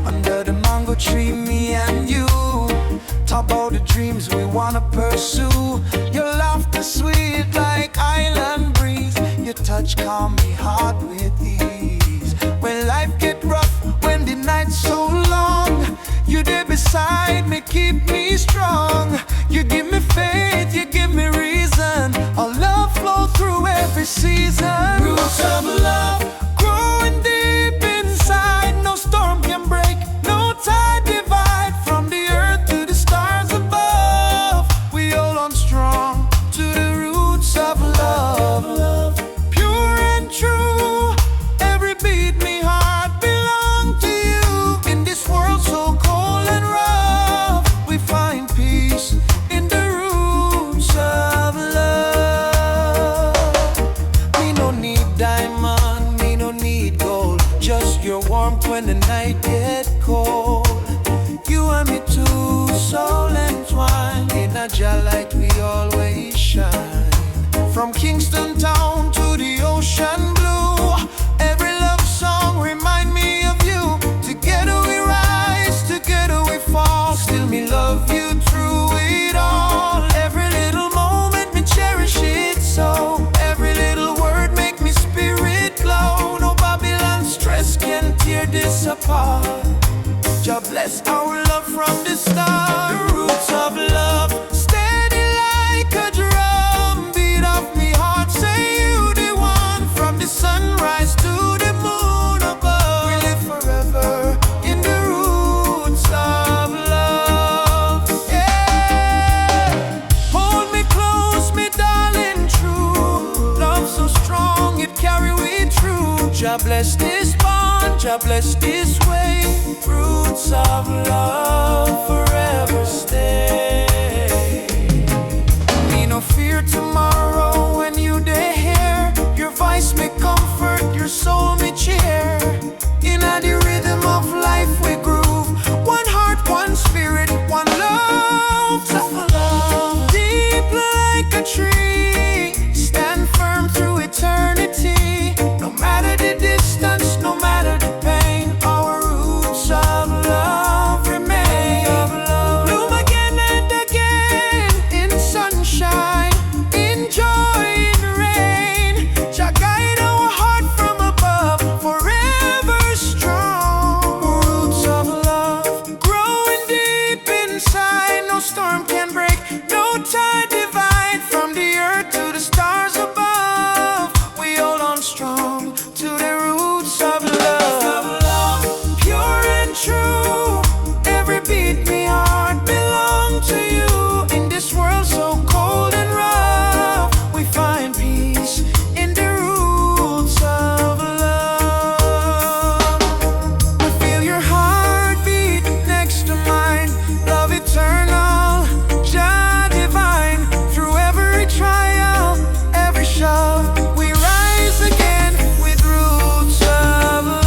Speaker 1: Under the mango tree, me and you talk about the dreams we wanna pursue. Your laughter sweet like island breeze. Your touch calm me heart with ease. When life get rough, when the night's so long, you there beside me, keep me strong. You give me faith, you give me reason. Our love flow through every season. Roots of love growing deep inside. No storm can break, no tide divide. From the earth to the stars above, we hold on strong to the roots From Kingston town to the ocean blue, every love song remind me of you. Together we rise, together we fall. Still me love you through it all. Every little moment me cherish it so. Every little word make me spirit glow. No Babylon stress can tear this apart. Jah bless our love from the start. The roots of love, steady like a drum. Beat of me heart, say you the one. From the sunrise to the moon above, we live forever in the roots of love. Yeah. Hold me close, me darling, true. Love so strong, it carry we through. Jah bless this bond, Jah bless this way. Roots of love forever stay. Me no fear tomorrow when you dey here. Your voice me comfort, your soul me cheer. In the rhythm of life we groove. One heart, one spirit, one love. Love deep like a tree, stand firm through eternity. No matter the distance, no matter the pain, our roots of love remain. Bloom again and again in sunshine, in joy, in rain. Jah guide our heart from above, forever strong. Roots of love growing deep inside. No storm can break, no tide divide. From the earth to the stars above, we hold on strong to the roots of love. Pure and true, every beat me heart belong to you. In this world so cold and rough, we find peace in the roots of love. I feel your heartbeat next to mine. Love eternal, Jah divine. Through every trial, every shove, we rise again with roots of love.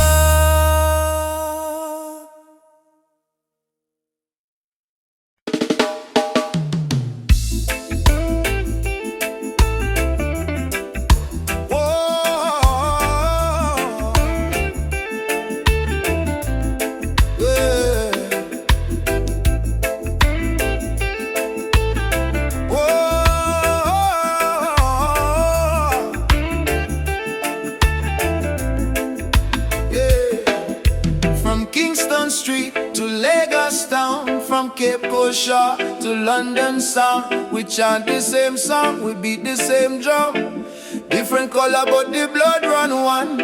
Speaker 1: From Kingston Street to Lagos town, from Cape Coast to London sound, we chant the same song, we beat the same drum. Different color but the blood run one.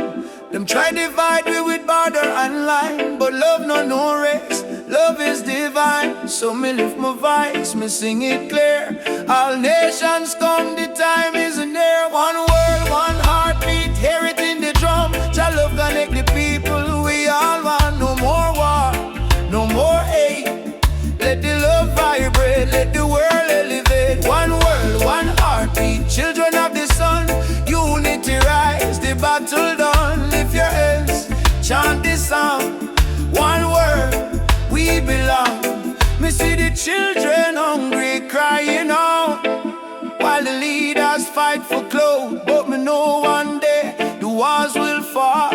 Speaker 1: Them try divide we with border and line, but love no race, love is divine. So me lift my voice, me sing it clear. All nations come, the time is near. One world, one heartbeat, hear it in the drum. Jah love connect the people, we all want. No more war, no more hate. Let the love vibrate, let the world elevate. One world, one heartbeat, children of the sun. Unity rise, the battle done. Lift your hands, chant this song. One world, we belong. Me see the children hungry, crying out, while the leaders fight for clothes. But me know one day the walls will fall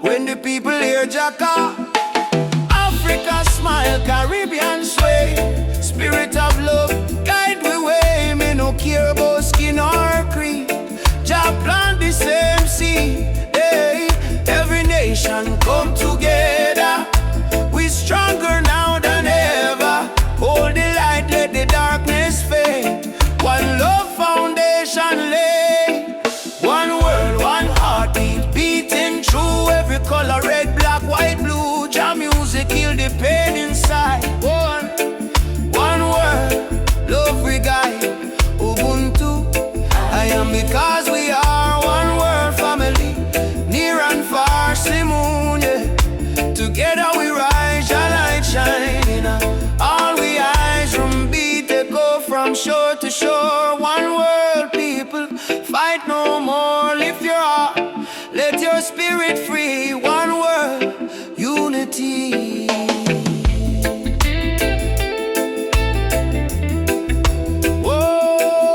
Speaker 1: when the people hear Jah call. Africa smile, Caribbean sway. Spirit of love, guide we way. Me no care about skin or creed. Jah plant the same seed. Hey, every nation come together. We stronger now than ever. Hold the light, let the darkness fade. One love foundation lay. One world, one heartbeat, beating through every color, red, black, white, blue. Jah music heal the pain inside. One word, love we guide. Ubuntu, I am because we are one world family, near and far, Simone, yeah. Together we rise, Jah light shining. All we eyes from beat they go from shore to shore. One world people, fight no more. Lift your heart, let your spirit free. One world, unity. Whoa.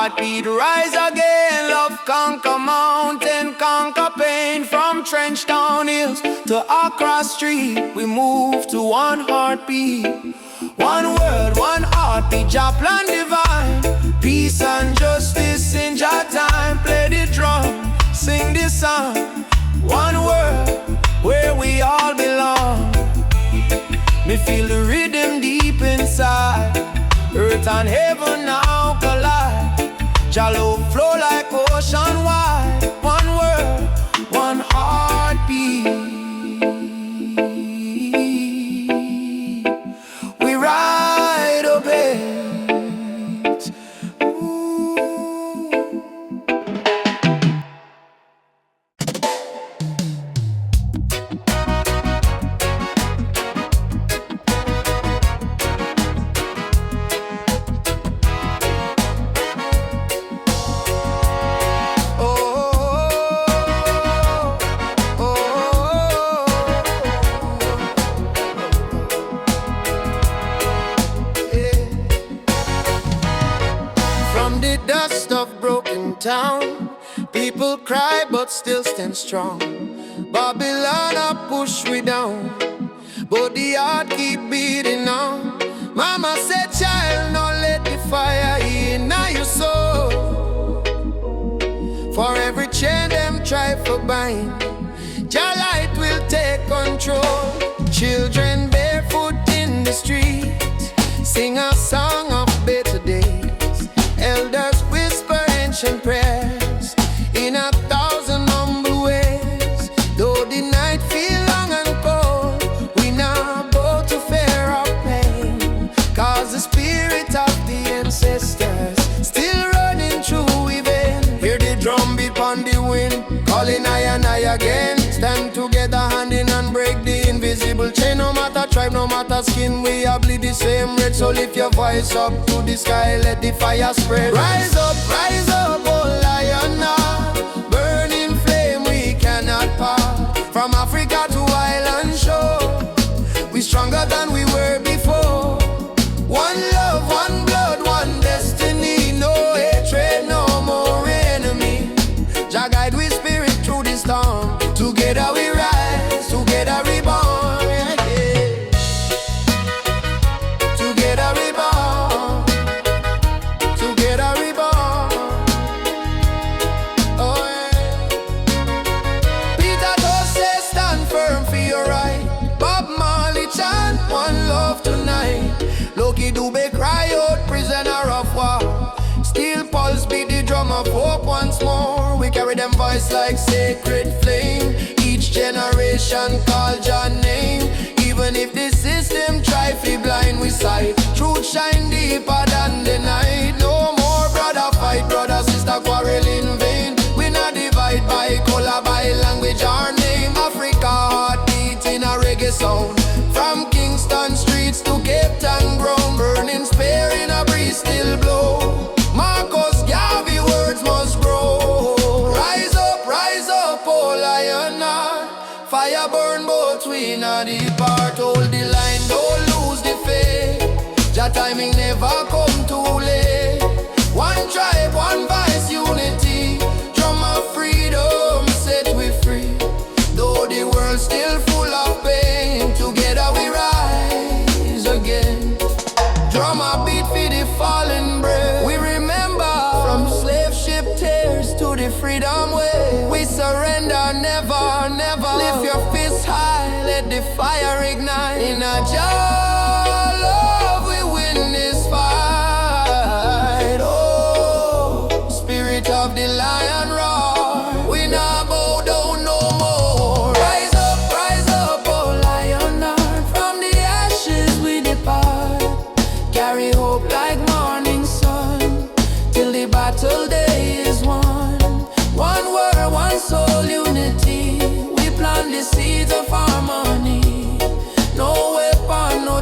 Speaker 1: heartbeat rise again. Love conquer mountain, conquer pain. From Trenchtown Hills to Accra Street, we move to one heartbeat. One word, one heartbeat, Jah plan divine. Peace and justice in Jah time. Play the drum, sing this song. One word, where we all belong. Me feel the rhythm deep inside. Earth and heaven now collide. Jah love flow like ocean wide. One word, one heartbeat. We ride obey. Ooh. Town. People cry but still stand strong. Babylon a push we down, but the heart keep beating on. Mama said, child, no let the fire in now your soul. For every chain them try for bind, Jah light will take control. Children barefoot in the street sing a song of better days. Elders whisper ancient prayers in 1,000 humble ways. Though the night feel long and cold, we now bow to fear of pain. Cause the spirit of the ancestors still running through we vein. Hear the drum beat on the wind, calling I and I again. Stand together hand in hand, break the invisible chain. No matter tribe, no matter skin, we all bleed the same red. So lift your voice up to the sky, let the fire spread. Rise up, oh lion now. Burning flame we cannot part. From Africa to island shore, we stronger than we were before. One love, one blood, one destiny. No hatred, no more enemy. Jah guide we spirit through the storm. Together we rise, together we born, yeah. Together we born, together we born. Oh yeah. Peter Tosh says stand firm for your right. Bob Marley chant one love tonight. Loki Dube cry out prisoner of war. Steel pulse beat the drum of hope once more. We carry them voice like sacred flame. Each generation call Jah name. Even if the system try to blind we sight, truth shine deeper than the night. No more brother fight, brother sister quarrel in vain. We not divide by color, by language or name. Africa heartbeat in a reggae sound. From Kingston streets to Cape Town ground. Burning spear in a breeze still blow. Marcus Garvey words must grow. Rise up, oh lion heart. Fire burn both we not depart. Hold the line, don't lose the faith. Jah timing never come too late. One tribe, one voice, unity. Drum of freedom set we free. Though the world still full of pain, together we rise again. Drum a beat for the fallen brave. We remember from slave ship tears to the freedom way. We surrender never, never. Lift your fists high, let the fire ignite. In a Jah love we win this fight. Oh, spirit of the lion roar. We not bow down no more. Rise up, oh lion heart. From the ashes we depart. Carry hope like morning sun, till the battle day is won. One word, one soul, unity. We plant the seeds of harmony. No weapon, no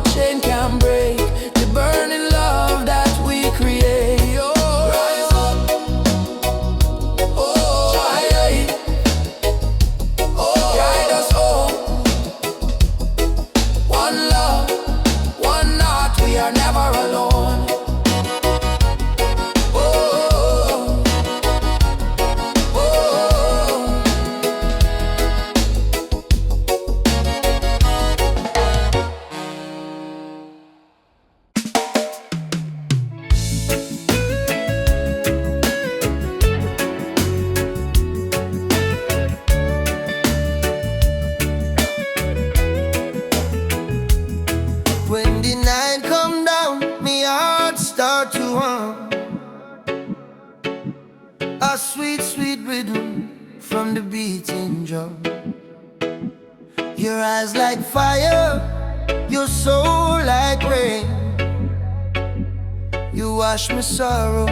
Speaker 1: from the beating drum. Your eyes like fire, your soul like rain. You wash my sorrow,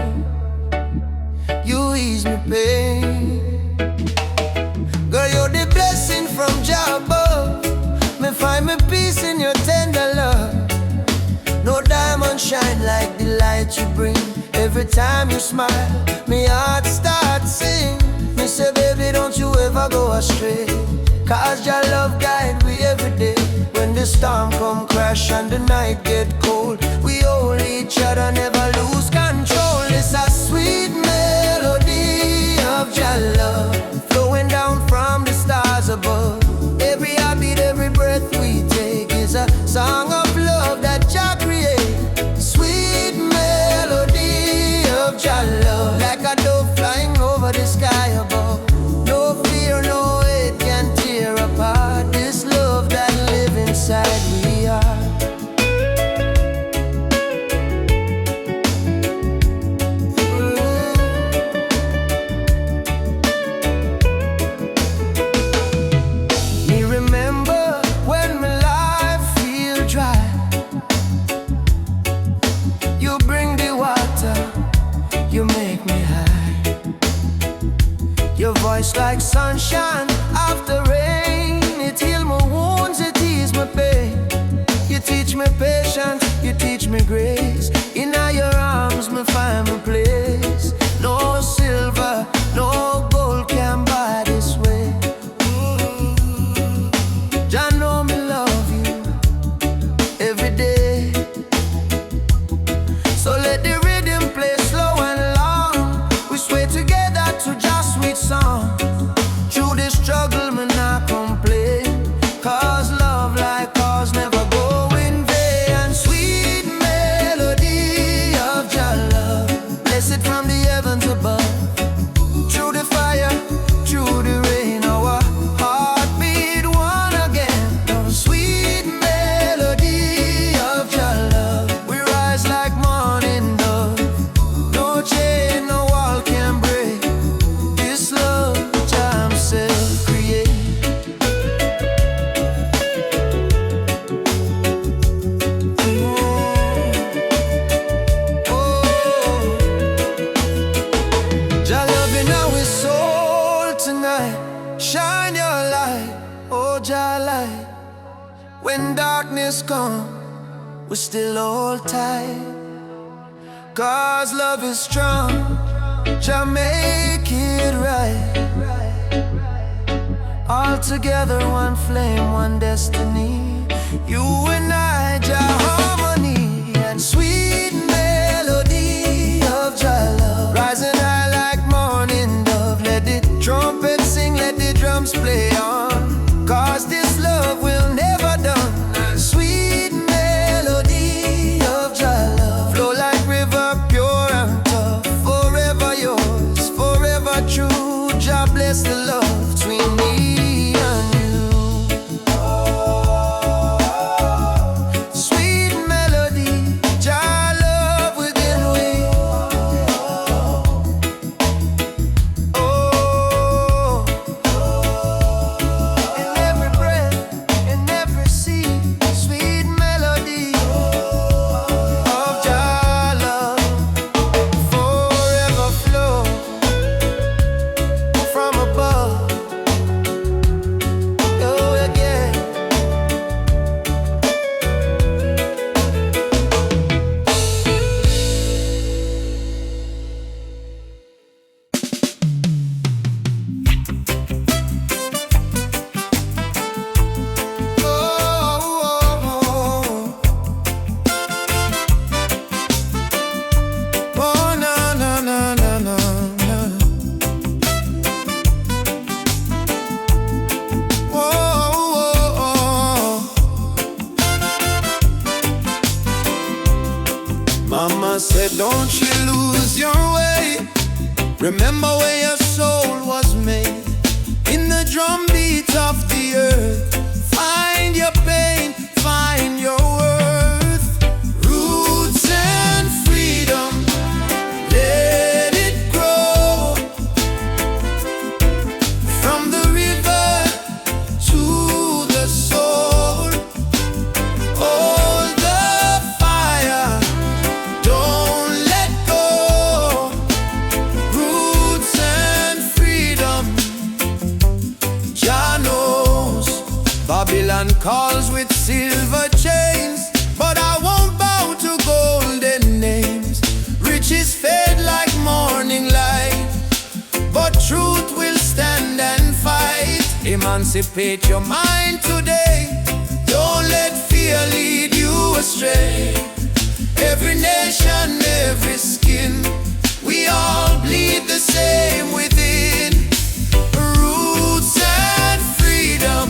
Speaker 1: you ease my pain. Girl, you're the blessing from Jah above. Me find my peace in your tender love. No diamond shine like the light you bring. Every time you smile, me heart starts sing. Me say, baby, don't you ever go astray, 'cause your love guide we every day. When the storm come crash and the night get cold, we hold each other, never lose control. It's a sweet melody of your love, flowing down from the stars above. Every heartbeat, every breath we take is a song of love that Jah create. Sweet melody of your love, like a dove flying over the sky above. No fear, no hate can tear apart this love that live inside we are. Me remember when my life feel dry, you bring the water, you make me high. Your voice like sunshine after rain, it heal my wounds, it ease my pain. You teach me patience, you teach me grace. In your arms me find my place. No silver, no gold can buy this way. Jah know me love you every day. So let the rhythm play slow and long. We sway together to just sweet song. Through this struggle, me not complain, 'cause love like ours never go in vain. Sweet melody of your love, blessed from the heavens above. Through the fire, through the rain, our heart beat one again. Sweet melody of your love, we rise like morning dove. No chain, no wall can break this love Jah himself create. Jah loving our soul tonight. Shine your light, oh Jah light. When darkness comes, we still hold tight, 'cause love is strong. Jah make it right. All together, one flame, one destiny. You and I, Jah harmony, and sweet melody of Jah love, rising high like morning dove. Let the trumpet sing, let the drums play on, 'cause this love will never done. Sweet melody of Jah love, flow like river, pure and tough. Forever yours, forever true. Jah bless the love between me and you. Sweet melody, Jah love within we. Oh, in every breath, in every seed, sweet melody of Jah love, forever flow from above. Oh yeah. Oh, na na na na na na. Mama said, don't you lose your way. Remember where your soul was made. In the drum beat of the earth, find your pain, find your worth. Roots and freedom, let it grow. emancipate your mind today. Don't let fear lead you astray. Every nation, every skin, we all bleed the same within. Roots and freedom,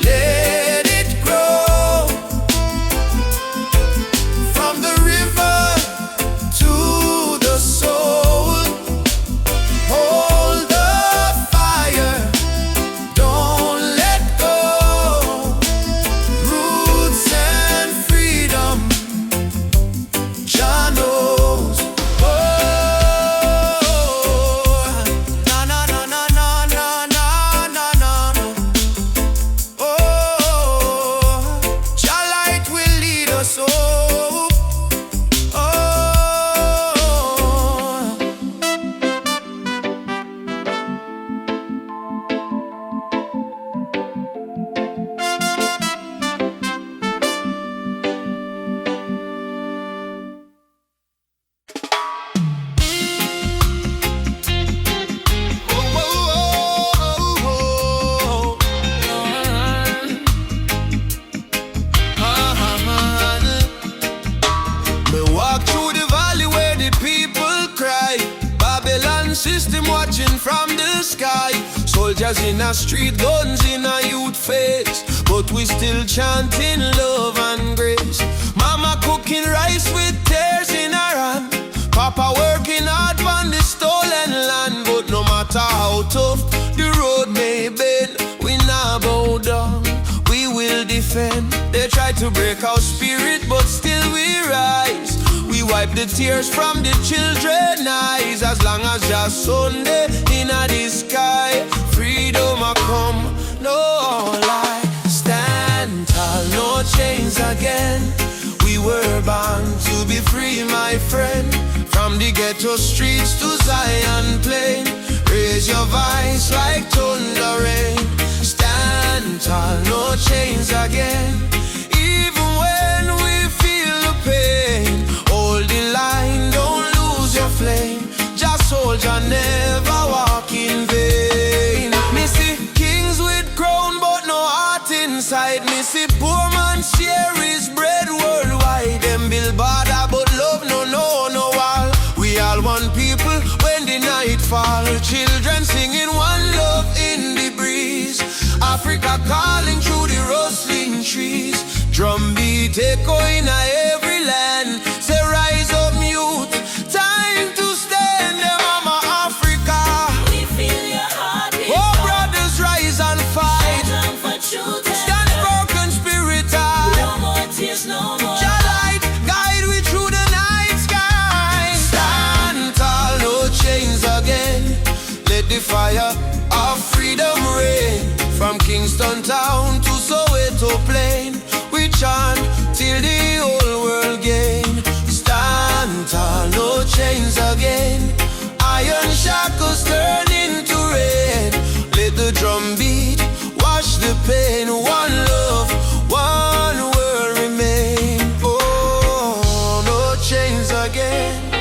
Speaker 1: let it grow. From the river to the soul, hold the fire, don't let go. Roots and freedom, Jah knows. Oh, na na na na na na na na na. Oh, Jah light will lead us home. Oh. Me walk through the valley where the people cry. Babylon system watching from the sky. Soldiers in a street, guns in a youth face, but we still chanting love and grace. Mama cooking rice with tears in her hand. Papa working hard on the stolen land. But no matter how tough the road may bend, we not bow down, we will defend. They try to break our spirit, but still we rise. We wipe the tears from the children's eyes. As long as just Sunday in the sky, freedom a come, no lie. Stand tall, no chains again. We were born to be free, my friend. From the ghetto streets to Zion plain, raise your voice like thunder rain. Stand tall, no chains again. Even when we feel the pain, hold the line, don't lose your flame. Just soldier, never walk in vain. Me see kings with crown but no heart inside. Me see poor man share his bread worldwide. Them build border but love no wall. We all one people when the night fall. Children singing one love in the breeze. Africa calling through the rustling trees. Drum beat echoing every land. Say rise up youth, time to stand. Mama Africa,
Speaker 2: We feel your heartbeat.
Speaker 1: oh brothers rise and fight.
Speaker 2: Stand for truth and
Speaker 1: Stand for conspiracy.
Speaker 2: no more tears, no more.
Speaker 1: Jah light guide we through the night sky. Stand tall, no chains again. Let the fire of freedom reign. From Kingston town to Soweto plain, we chant till the whole world gain. Stand tall, no chains again. Iron shackles turn into rain. Let the drum beat wash the pain. One love, one world remain. Oh, no chains again.